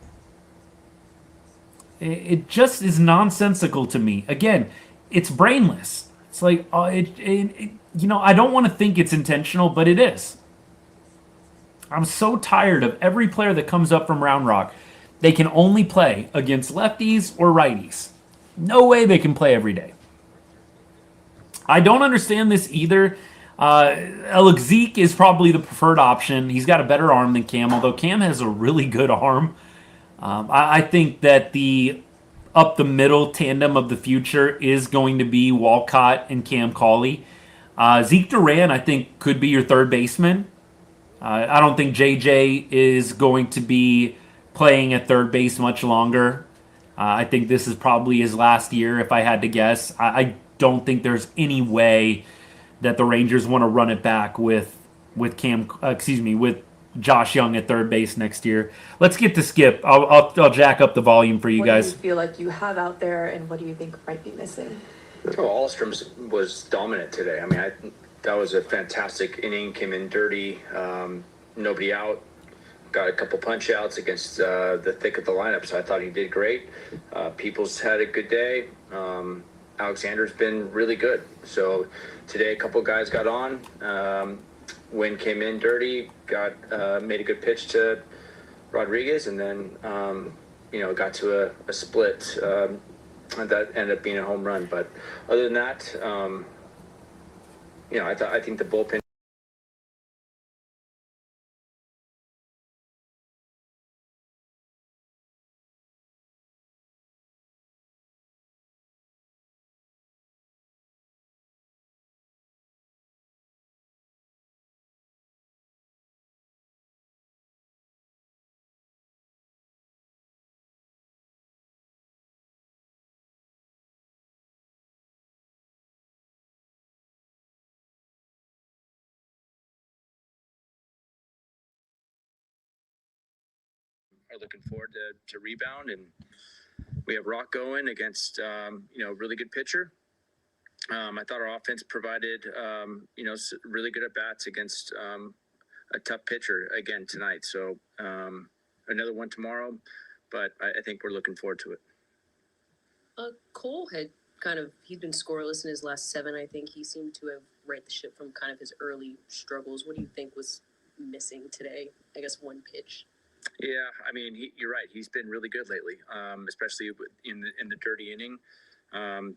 It just is nonsensical to me. Again, it's brainless. It's like, I don't want to think it's intentional, but it is. I'm so tired of every player that comes up from Round Rock. They can only play against lefties or righties. No way they can play every day. I don't understand this either. Zeke is probably the preferred option. He's got a better arm than Cam, although Cam has a really good arm. I think that the up the middle tandem of the future is going to be Walcott and Cam Cauley. Zeke Duran, I think, could be your third baseman. I don't think JJ is going to be playing at third base much longer. I think this is probably his last year, if I had to guess. I don't think there's any way that the Rangers want to run it back with Josh Young at third base next year. Let's get to Skip. I'll jack up the volume for you guys. What do you feel like you have out there, and what do you think might be missing? Ahlstrom was dominant today. I mean, that was a fantastic inning. Came in dirty, nobody out. Got a couple punch outs against the thick of the lineup, so I thought he did great. Peoples had a good day. Alexander's been really good. So today a couple guys got on. Wynn came in dirty, made a good pitch to Rodríguez, and then got to a split that ended up being a home run. But other than that, I think the bullpen. Are looking forward to rebound, and we have Rock going against really good pitcher. I thought our offense provided really good at bats against a tough pitcher again tonight. So another one tomorrow, but I think we're looking forward to it. Cole had he'd been scoreless in his last 7. I think he seemed to have right the ship from kind of his early struggles. What do you think was missing today? I guess one pitch. Yeah, I mean, you're right. He's been really good lately, especially in the dirty inning.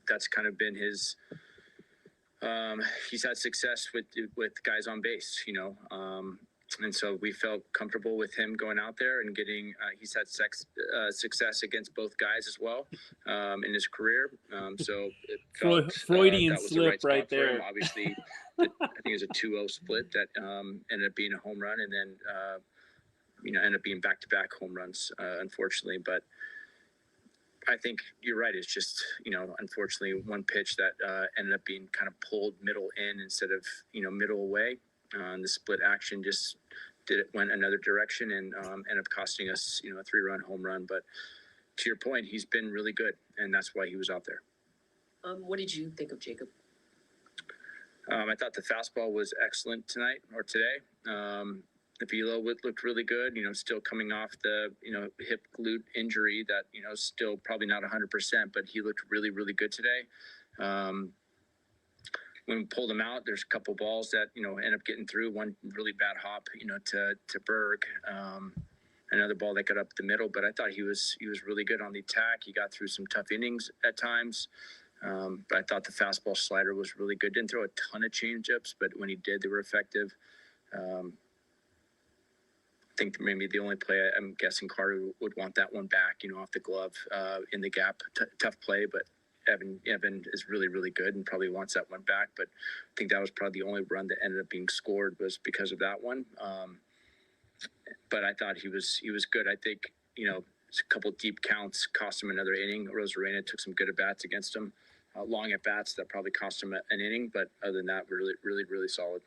That's kind of been his. He's had success with guys on base, and so we felt comfortable with him going out there and getting. He's had success against both guys as well in his career. So it felt, Freudian that was slip the right spot right for there. him. Obviously, I think it was a 2-0 split that ended up being a home run, and then ended up being back-to-back home runs, unfortunately. But I think you're right. It's just, unfortunately, one pitch that ended up being kind of pulled middle in instead of, middle away. The split action just went another direction and ended up costing us, a 3-run home run. But to your point, he's been really good, and that's why he was out there. What did you think of Jacob? I thought the fastball was excellent today. The velo looked really good, still coming off the, hip glute injury that, still probably not 100%, but he looked really, really good today. When we pulled him out, there's a couple balls that, end up getting through. One really bad hop, to Berg. Another ball that got up the middle, but I thought he was really good on the attack. He got through some tough innings at times. But I thought the fastball slider was really good. Didn't throw a ton of changeups, but when he did, they were effective. I think maybe the only play I'm guessing Carter would want that one back, off the glove in the gap. Tough play, but Evan is really, really good and probably wants that one back. But I think that was probably the only run that ended up being scored was because of that one. But I thought he was good. I think, a couple deep counts cost him another inning. Rosarena took some good at-bats against him. Long at-bats that probably cost him an inning. But other than that, really, really, really solid.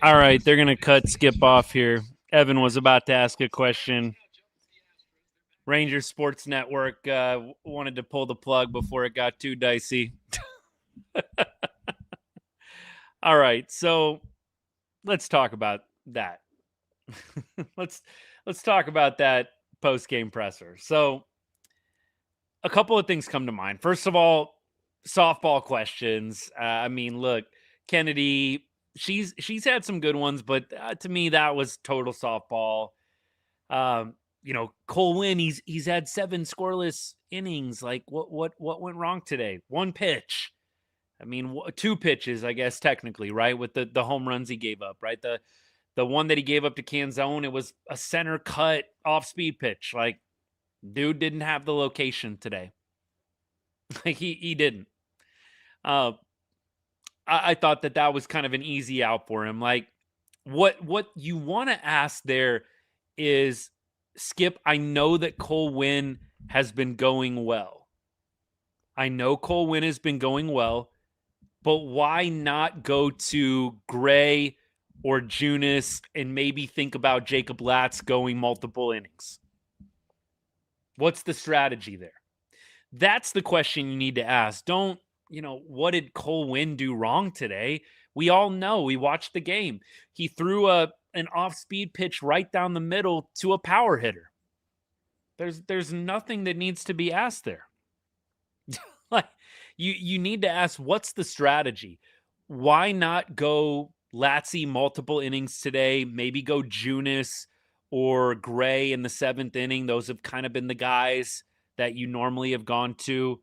All right, they're going to cut Skip off here. Evan was about to ask a question. Rangers Sports Network wanted to pull the plug before it got too dicey. All right, so let's talk about that. let's talk about that post-game presser. So a couple of things come to mind. First of all, softball questions. Look, Kennedy, she's had some good ones, but to me that was total softball. Cole Winn, he's had 7 scoreless innings. Like what went wrong today? One pitch. 2 pitches, I guess technically, right? With the home runs he gave up, right? The one that he gave up to Canzone, it was a center cut off speed pitch. Like, dude didn't have the location today. Like he didn't. I thought that was kind of an easy out for him. Like, what you want to ask there is, Skip, I know that Cole Winn has been going well. But why not go to Gray or Junis and maybe think about Jacob Latz going multiple innings? What's the strategy there? That's the question you need to ask. Don't, what did Cole Winn do wrong today? We all know. We watched the game. He threw an off-speed pitch right down the middle to a power hitter. There's nothing that needs to be asked there. Like, you need to ask, what's the strategy? Why not go Latzy multiple innings today? Maybe go Junis or Gray in the 7th inning. Those have kind of been the guys that you normally have gone to.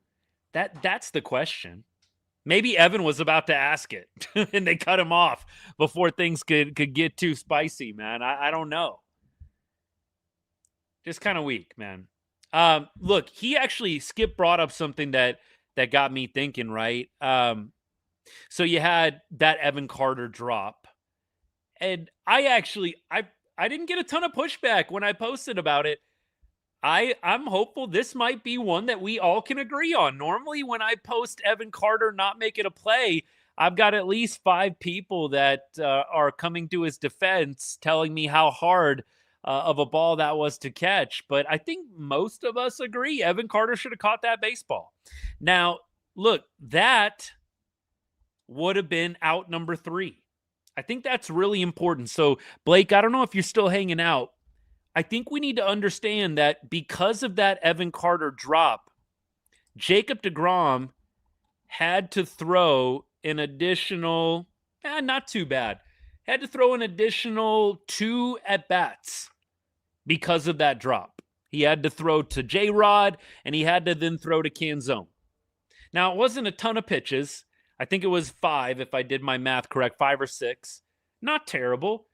That's the question. Maybe Evan was about to ask it and they cut him off before things could get too spicy, man. I don't know. Just kind of weak, man. Look, Skip brought up something that got me thinking, right? So you had that Evan Carter drop. And I didn't get a ton of pushback when I posted about it. I'm hopeful this might be one that we all can agree on. Normally, when I post Evan Carter not making a play, I've got at least 5 people that are coming to his defense telling me how hard of a ball that was to catch. But I think most of us agree Evan Carter should have caught that baseball. Now, look, that would have been out number 3. I think that's really important. So, Blake, I don't know if you're still hanging out. I think we need to understand that because of that Evan Carter drop, Jacob deGrom had to throw an additional, not too bad. Had to throw an additional 2 at-bats because of that drop. He had to throw to J-Rod, and he had to then throw to Canzone. Now, it wasn't a ton of pitches. I think it was 5, if I did my math correct, 5 or 6. Not terrible,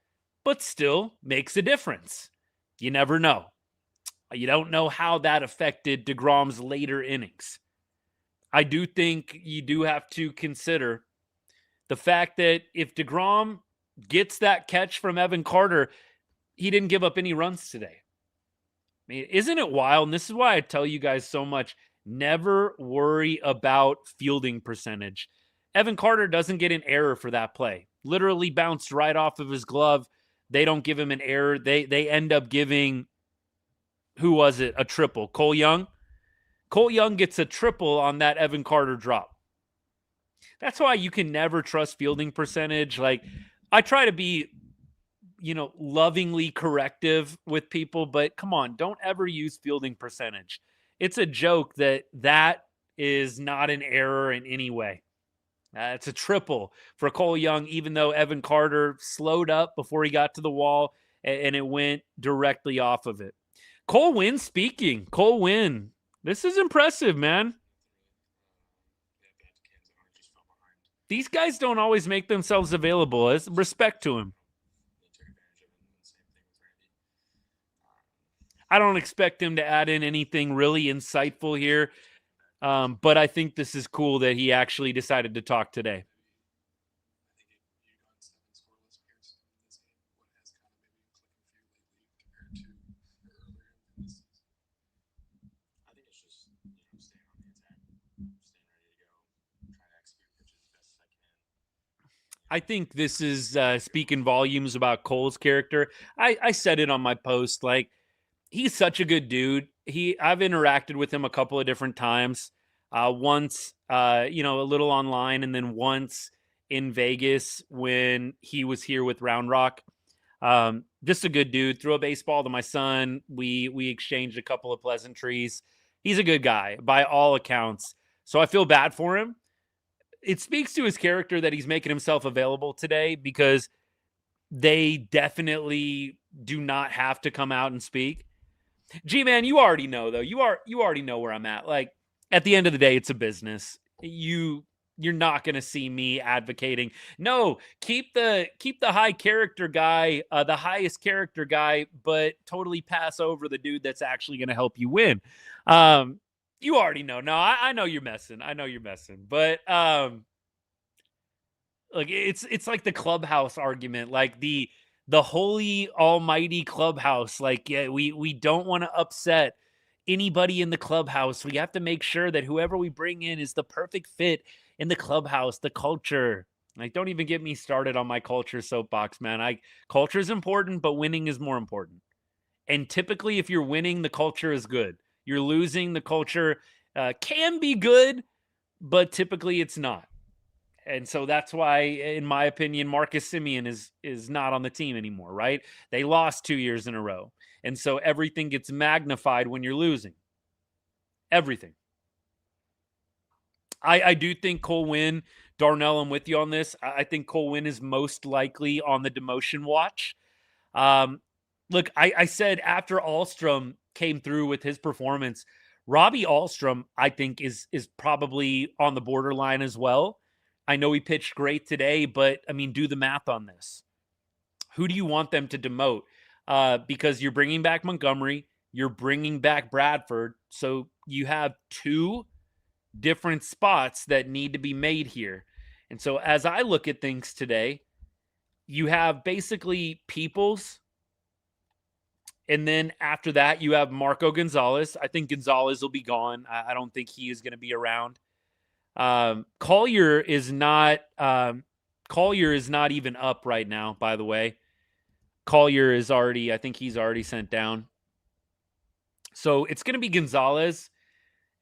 but still makes a difference. You never know. You don't know how that affected deGrom's later innings. I do think you do have to consider the fact that if deGrom gets that catch from Evan Carter, he didn't give up any runs today. I mean, isn't it wild? And this is why I tell you guys so much, never worry about fielding percentage. Evan Carter doesn't get an error for that play. Literally bounced right off of his glove. They don't give him an error. They end up giving, who was it? A triple. Cole Young? Cole Young gets a triple on that Evan Carter drop. That's why you can never trust fielding percentage. Like, I try to be, lovingly corrective with people, but come on, don't ever use fielding percentage. It's a joke that is not an error in any way. It's a triple for Cole Young, even though Evan Carter slowed up before he got to the wall and it went directly off of it. Cole Winn speaking. Cole Winn. This is impressive, man. These guys don't always make themselves available. Respect to him. I don't expect him to add in anything really insightful here, but I think this is cool that he actually decided to talk today. I think this is speaking volumes about Cole's character. I said it on my post, like, he's such a good dude. I've interacted with him a couple of different times. Once, a little online, and then once in Vegas when he was here with Round Rock. Just a good dude. Threw a baseball to my son. We exchanged a couple of pleasantries. He's a good guy by all accounts. So I feel bad for him. It speaks to his character that he's making himself available today, because they definitely do not have to come out and speak. G-Man, you already know, though. You already know where I'm at. Like, at the end of the day, it's a business. You're not going to see me advocating, no, keep the high character guy, the highest character guy, but totally pass over the dude that's actually going to help you win. You already know. No, I know you're messing. But like, it's like the clubhouse argument, like the holy almighty clubhouse. Like, yeah, we don't want to upset anybody in the clubhouse. We have to make sure that whoever we bring in is the perfect fit in the clubhouse, the culture. Like, don't even get me started on my culture soapbox, man. Culture is important, but winning is more important. And typically, if you're winning, the culture is good. You're losing, the culture can be good, but typically it's not. And so that's why, in my opinion, Marcus Semien is not on the team anymore, right? They lost 2 years in a row. And so everything gets magnified when you're losing. Everything. I do think Cole Winn, Darnell, I'm with you on this. I think Cole Winn is most likely on the demotion watch. Look, I said after Ahlstrom came through with his performance, Robby Ahlstrom, I think, is probably on the borderline as well. I know he pitched great today, but, I mean, do the math on this. Who do you want them to demote? Because you're bringing back Montgomery, you're bringing back Bradford, so you have 2 different spots that need to be made here. And so as I look at things today, you have basically Peoples, and then after that, you have Marco Gonzalez. I think Gonzalez will be gone. I don't think he is going to be around. Collier is not even up right now, by the way. Collier is already, I think he's already sent down. So it's going to be Gonzalez,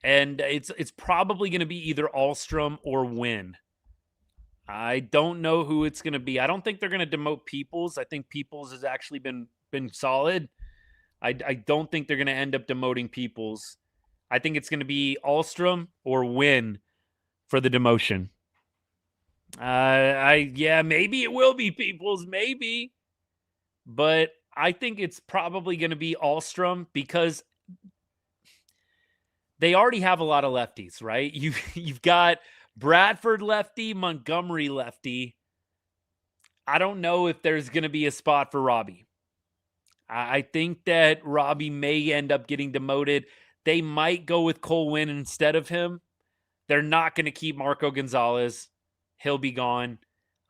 and it's probably going to be either Ahlstrom or Winn. I don't know who it's going to be. I don't think they're going to demote Peoples. I think Peoples has actually been solid. I don't think they're going to end up demoting Peoples. I think it's going to be Ahlstrom or Winn for the demotion. Yeah, maybe it will be Peoples, maybe. But I think it's probably going to be Ahlstrom because they already have a lot of lefties, right? You've got Bradford lefty, Montgomery lefty. I don't know if there's going to be a spot for Robby. I think that Robby may end up getting demoted. They might go with Cole Winn instead of him. They're not going to keep Marco Gonzalez. He'll be gone.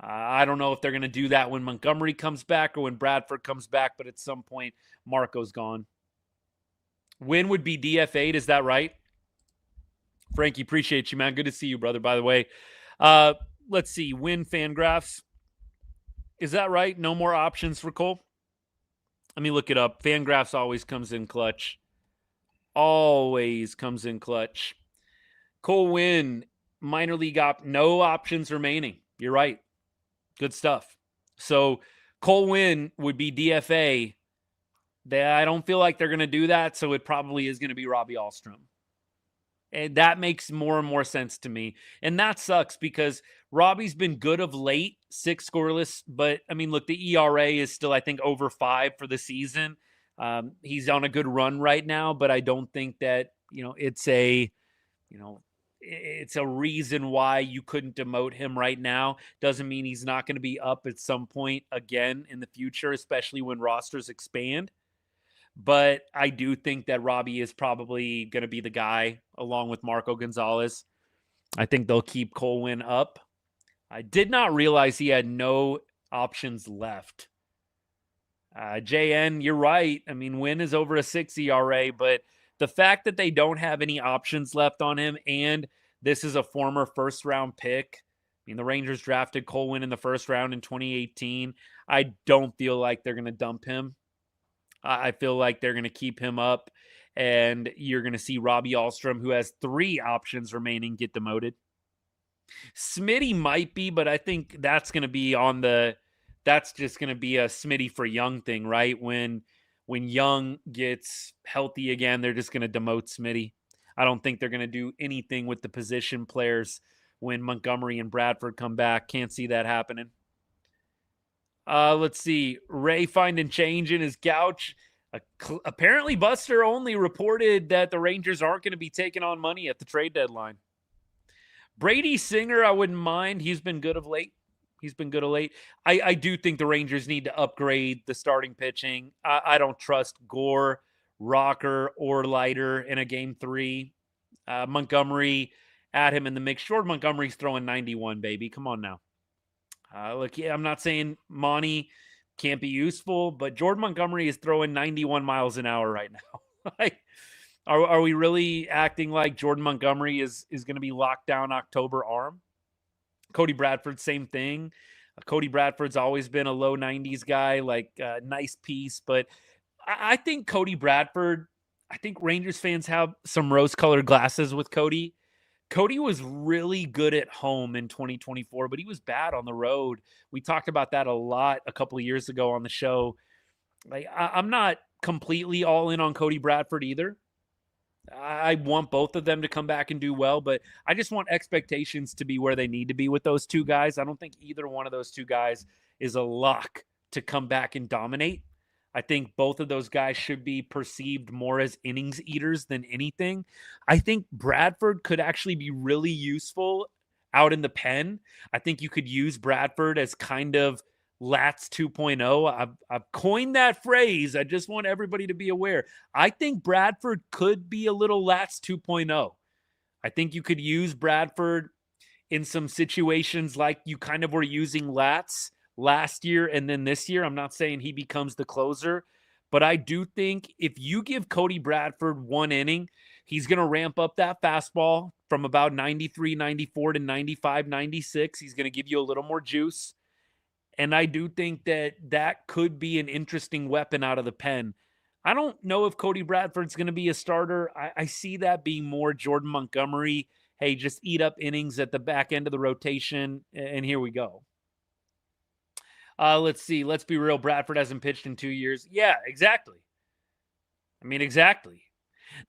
I don't know if they're going to do that when Montgomery comes back or when Bradford comes back, but at some point, Marco's gone. Winn would be DFA'd, is that right? Frankie, appreciate you, man. Good to see you, brother, by the way. Let's see. Winn Fangraphs. Is that right? No more options for Cole? Let me look it up. Fangraphs always comes in clutch. Always comes in clutch. Cole Winn, minor league no options remaining. You're right. Good stuff. So Cole Winn would be DFA. I don't feel like they're going to do that, so it probably is going to be Robby Ahlstrom. And that makes more and more sense to me. And that sucks because Robbie's been good of late, 6 scoreless. But, I mean, look, the ERA is still, I think, over 5 for the season. He's on a good run right now, but I don't think that, it's a reason why you couldn't demote him right now. Doesn't mean he's not going to be up at some point again in the future, especially when rosters expand. But I do think that Robby is probably going to be the guy along with Marco Gonzalez. I think they'll keep Cole Winn up. I did not realize he had no options left. JN, you're right. I mean, Winn is over a 6 ERA, but the fact that they don't have any options left on him, and this is a former first-round pick. I mean, the Rangers drafted Cole Winn in the first round in 2018. I don't feel like they're going to dump him. I feel like they're going to keep him up, and you're going to see Robby Ahlstrom, who has 3 options remaining, get demoted. Smitty might be, but I think that's going to be that's just going to be a Smitty for Young thing, right? When Young gets healthy again, they're just going to demote Smitty. I don't think they're going to do anything with the position players when Montgomery and Bradford come back. Can't see that happening. Let's see. Ray finding change in his couch. Apparently, Buster only reported that the Rangers aren't going to be taking on money at the trade deadline. Brady Singer, I wouldn't mind. He's been good of late. I do think the Rangers need to upgrade the starting pitching. I don't trust Gore, Rocker, or Leiter in a game 3. Montgomery, add him in the mix. Jordan Montgomery's throwing 91, baby. Come on now. Look, yeah, I'm not saying Monty can't be useful, but Jordan Montgomery is throwing 91 miles an hour right now. Are we really acting like Jordan Montgomery is going to be locked down October arm? Cody Bradford, same thing. Cody Bradford's always been a low 90s guy, nice piece. But I think Cody Bradford, I think Rangers fans have some rose-colored glasses with Cody. Cody was really good at home in 2024, but he was bad on the road. We talked about that a lot a couple of years ago on the show. I'm not completely all in on Cody Bradford either. I want both of them to come back and do well, but I just want expectations to be where they need to be with those 2 guys. I don't think either one of those 2 guys is a lock to come back and dominate. I think both of those guys should be perceived more as innings eaters than anything. I think Bradford could actually be really useful out in the pen. I think you could use Bradford as kind of Lats 2.0. I've coined that phrase. I just want everybody to be aware. I think Bradford could be a little Lats 2.0. I think you could use Bradford in some situations like you kind of were using Lats last year and then this year. I'm not saying he becomes the closer, but I do think if you give Cody Bradford 1 inning, he's going to ramp up that fastball from about 93, 94 to 95, 96. He's going to give you a little more juice. And I do think that could be an interesting weapon out of the pen. I don't know if Cody Bradford's going to be a starter. I see that being more Jordan Montgomery. Hey, just eat up innings at the back end of the rotation, and here we go. Let's see. Let's be real. Bradford hasn't pitched in 2 years. Yeah, exactly. Exactly.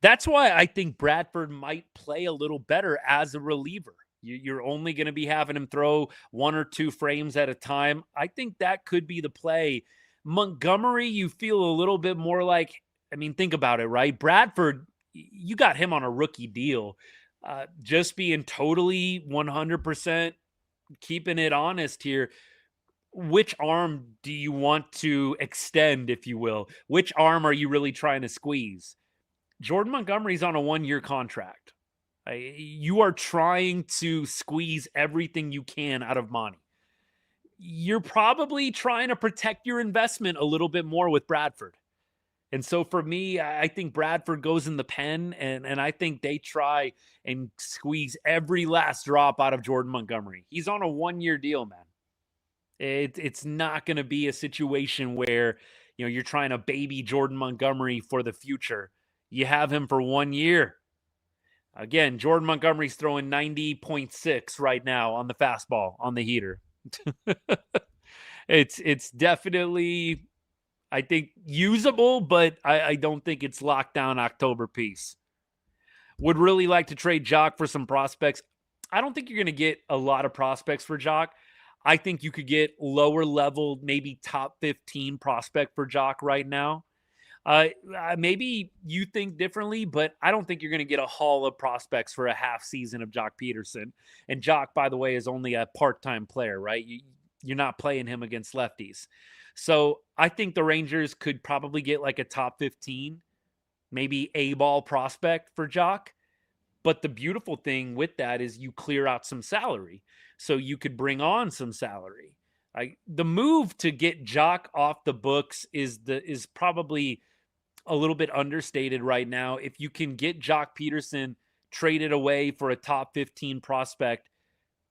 That's why I think Bradford might play a little better as a reliever. You're only going to be having him throw 1 or 2 frames at a time. I think that could be the play. Montgomery, you feel a little bit more like, I mean, think about it, right? Bradford, you got him on a rookie deal. Just being totally 100% keeping it honest here. Which arm do you want to extend, if you will? Which arm are you really trying to squeeze? Jordan Montgomery's on a 1-year contract. You are trying to squeeze everything you can out of Monty. You're probably trying to protect your investment a little bit more with Bradford. And so for me, I think Bradford goes in the pen, and I think they try and squeeze every last drop out of Jordan Montgomery. He's on a 1-year deal, man. It's not going to be a situation where, you're trying to baby Jordan Montgomery for the future. You have him for 1 year. Again, Jordan Montgomery's throwing 90.6 right now on the fastball, on the heater. It's definitely, I think, usable, but I don't think it's locked down October piece. Would really like to trade Joc for some prospects. I don't think you're going to get a lot of prospects for Joc. I think you could get lower level, maybe top 15 prospect for Joc right now. Maybe you think differently, but I don't think you're going to get a haul of prospects for a half season of Joc Pederson. And Joc, by the way, is only a part-time player, right? You're not playing him against lefties. So I think the Rangers could probably get like a top 15, maybe A-ball prospect for Joc. But the beautiful thing with that is you clear out some salary. So you could bring on some salary. The move to get Joc off the books is probably a little bit understated right now. If you can get Joc Pederson traded away for a top 15 prospect,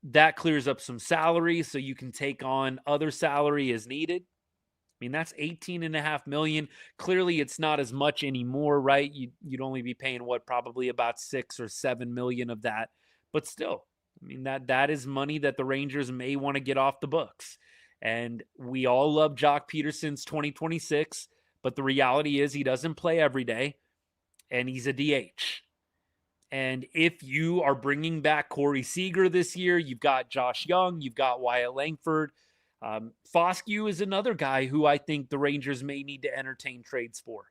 that clears up some salary so you can take on other salary as needed. I mean, that's $18.5 million. Clearly, it's not as much anymore, right? You'd only be paying probably about $6 or $7 million of that. But still, I mean, that is money that the Rangers may want to get off the books. And we all love Joc Pederson's 2026. But the reality is he doesn't play every day, and he's a DH. And if you are bringing back Corey Seager this year, you've got Josh Young, you've got Wyatt Langford. Foscue is another guy who I think the Rangers may need to entertain trades for.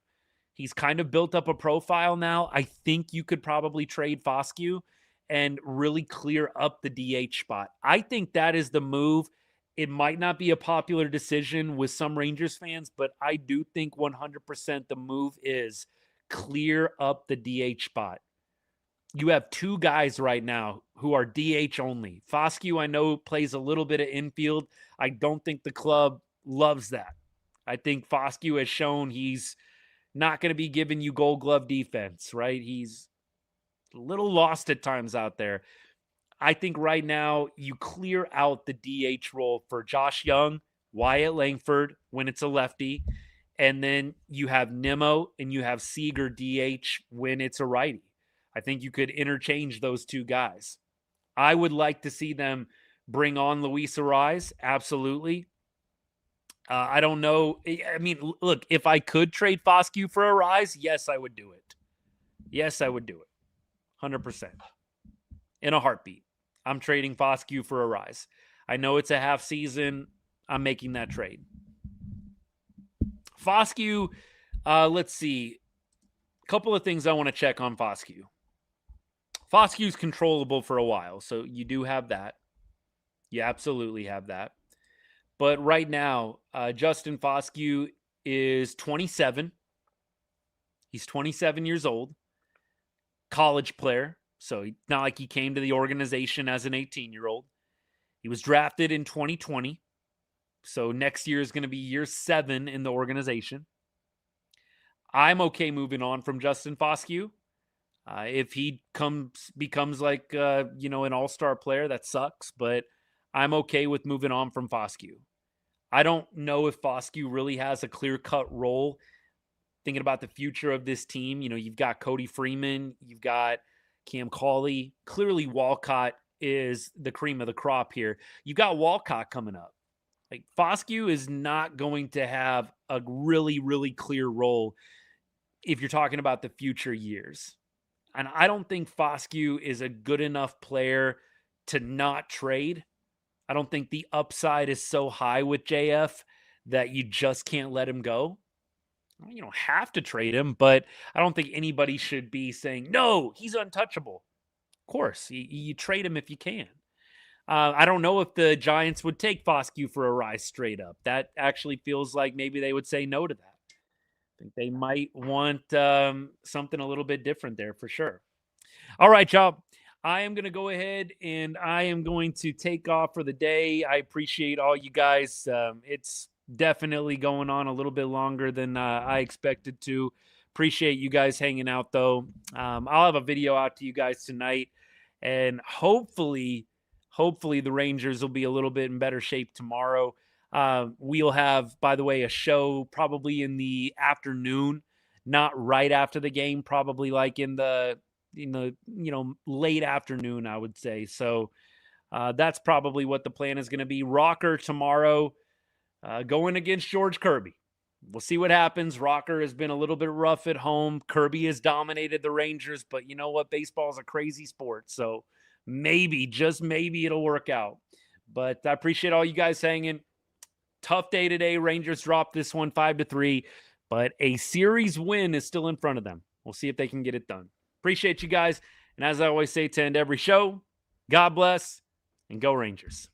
He's kind of built up a profile now. I think you could probably trade Foscue and really clear up the DH spot. I think that is the move. It might not be a popular decision with some Rangers fans, but I do think 100% the move is clear up the DH spot. You have 2 guys right now who are DH only. Foscue, I know, plays a little bit of infield. I don't think the club loves that. I think Foscue has shown he's not going to be giving you Gold Glove defense, right? He's a little lost at times out there. I think right now you clear out the DH role for Josh Young, Wyatt Langford when it's a lefty, and then you have Nimmo and you have Seager DH when it's a righty. I think you could interchange those 2 guys. I would like to see them bring on Luis Arraez, absolutely. I don't know. I mean, look, if I could trade Foscue for Arraez, yes, I would do it. Yes, I would do it. 100%. In a heartbeat. I'm trading Foscue for Arraez. I know it's a half season. I'm making that trade. Foscue, let's see. A couple of things I want to check on Foscue. Foscue's controllable for a while, so you do have that. You absolutely have that. But right now, Justin Foscue is 27. He's 27 years old. College player. So it's not like he came to the organization as an 18-year-old. He was drafted in 2020. So next year is going to be year 7 in the organization. I'm okay moving on from Justin Foscue. If he becomes like, an all-star player, that sucks. But I'm okay with moving on from Foscue. I don't know if Foscue really has a clear-cut role. Thinking about the future of this team, you've got Cody Freeman. You've got Cam Cauley. Clearly, Walcott is the cream of the crop here. You got Walcott coming up. Like, Foscue is not going to have a really, really clear role if you're talking about the future years. And I don't think Foscue is a good enough player to not trade. I don't think the upside is so high with JF that you just can't let him go. You don't have to trade him, but I don't think anybody should be saying, no, he's untouchable. Of course, you trade him if you can. I don't know if the Giants would take Foscue for a rise straight up. That actually feels like maybe they would say no to that. I think they might want something a little bit different there for sure. All right, y'all. I am going to go ahead and I am going to take off for the day. I appreciate all you guys. It's definitely going on a little bit longer than I expected to. Appreciate you guys hanging out, though. I'll have a video out to you guys tonight, and hopefully the Rangers will be a little bit in better shape tomorrow. We'll have, by the way, a show probably in the afternoon, not right after the game, probably like in the late afternoon, I would say. So that's probably what the plan is going to be. Rocker tomorrow going against George Kirby. We'll see what happens. Rocker has been a little bit rough at home. Kirby has dominated the Rangers, but you know what? Baseball is a crazy sport. So maybe, just maybe it'll work out. But I appreciate all you guys hanging. Tough day today. Rangers dropped this one 5-3, but a series win is still in front of them. We'll see if they can get it done. Appreciate you guys. And as I always say to end every show, God bless and go Rangers.